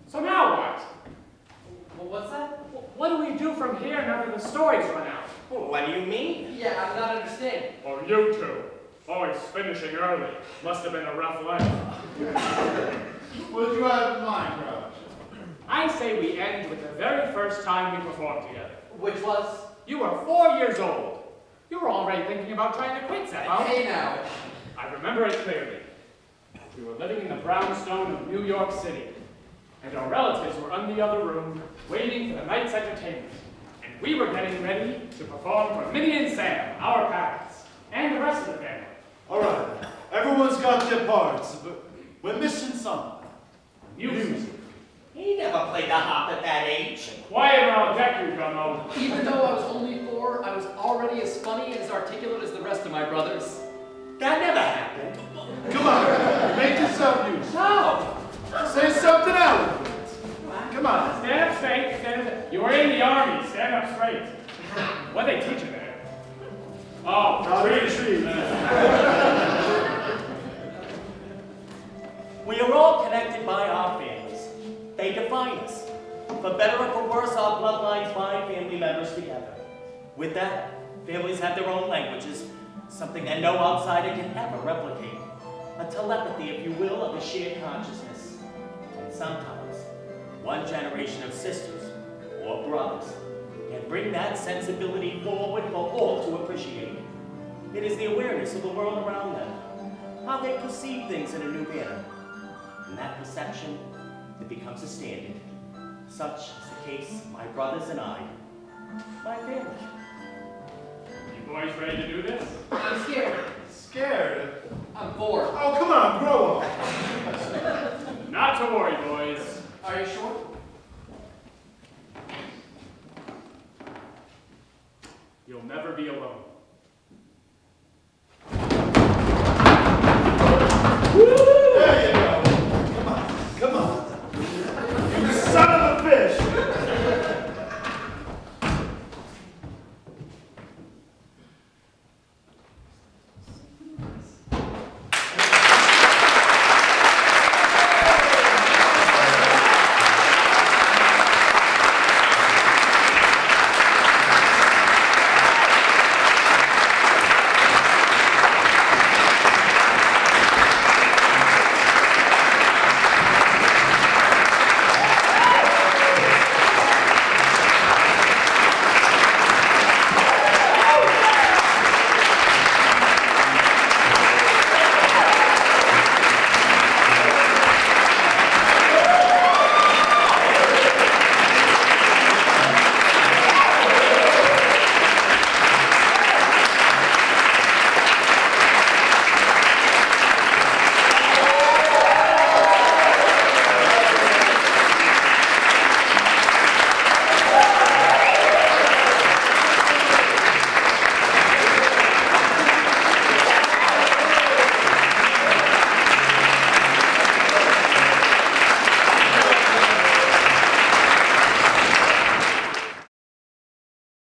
So now what? Well, what's that? What do we do from here now that the stories run out? Well, what do you mean? Yeah, I'm not understanding. Oh, you two. Always finishing early. Must have been a rough life. What did you have in mind, Groucho? I say we end with the very first time we performed together. Which was? You were 4 years old. You were already thinking about trying to quit, Zeppo. Hey now. I remember it clearly. We were living in the brownstone of New York City, and our relatives were in the other room, waiting for the night's entertainment. And we were getting ready to perform for Minnie and Sam, our parents, and the rest of the family. All right, everyone's got their parts, but we're missing something. Music. He never played the harp at that age. Quiet or I'll deck you, Gummo. Even though I was only 4, I was already as funny and as articulate as the rest of my brothers. That never happened. Come on, make yourself useful. No. Say something else. Come on. Stand up straight. Stand up. You were in the army. Stand up straight. What they teach you there? Oh, trees. We are all connected by our families. They define us. For better or for worse, our bloodlines bind family members together. With that, families have their own languages, something that no outsider can ever replicate. A telepathy, if you will, of a shared consciousness. And sometimes, one generation of sisters or brothers can bring that sensibility forward for all to appreciate. It is the awareness of the world around them, how they perceive things in a new manner. And that perception, it becomes a standard. Such is the case of my brothers and I, my family. You boys ready to do this? I'm scared. Scared? I'm bored. Oh, come on, grow up. Not to worry, boys. Are you sure? You'll never be alone.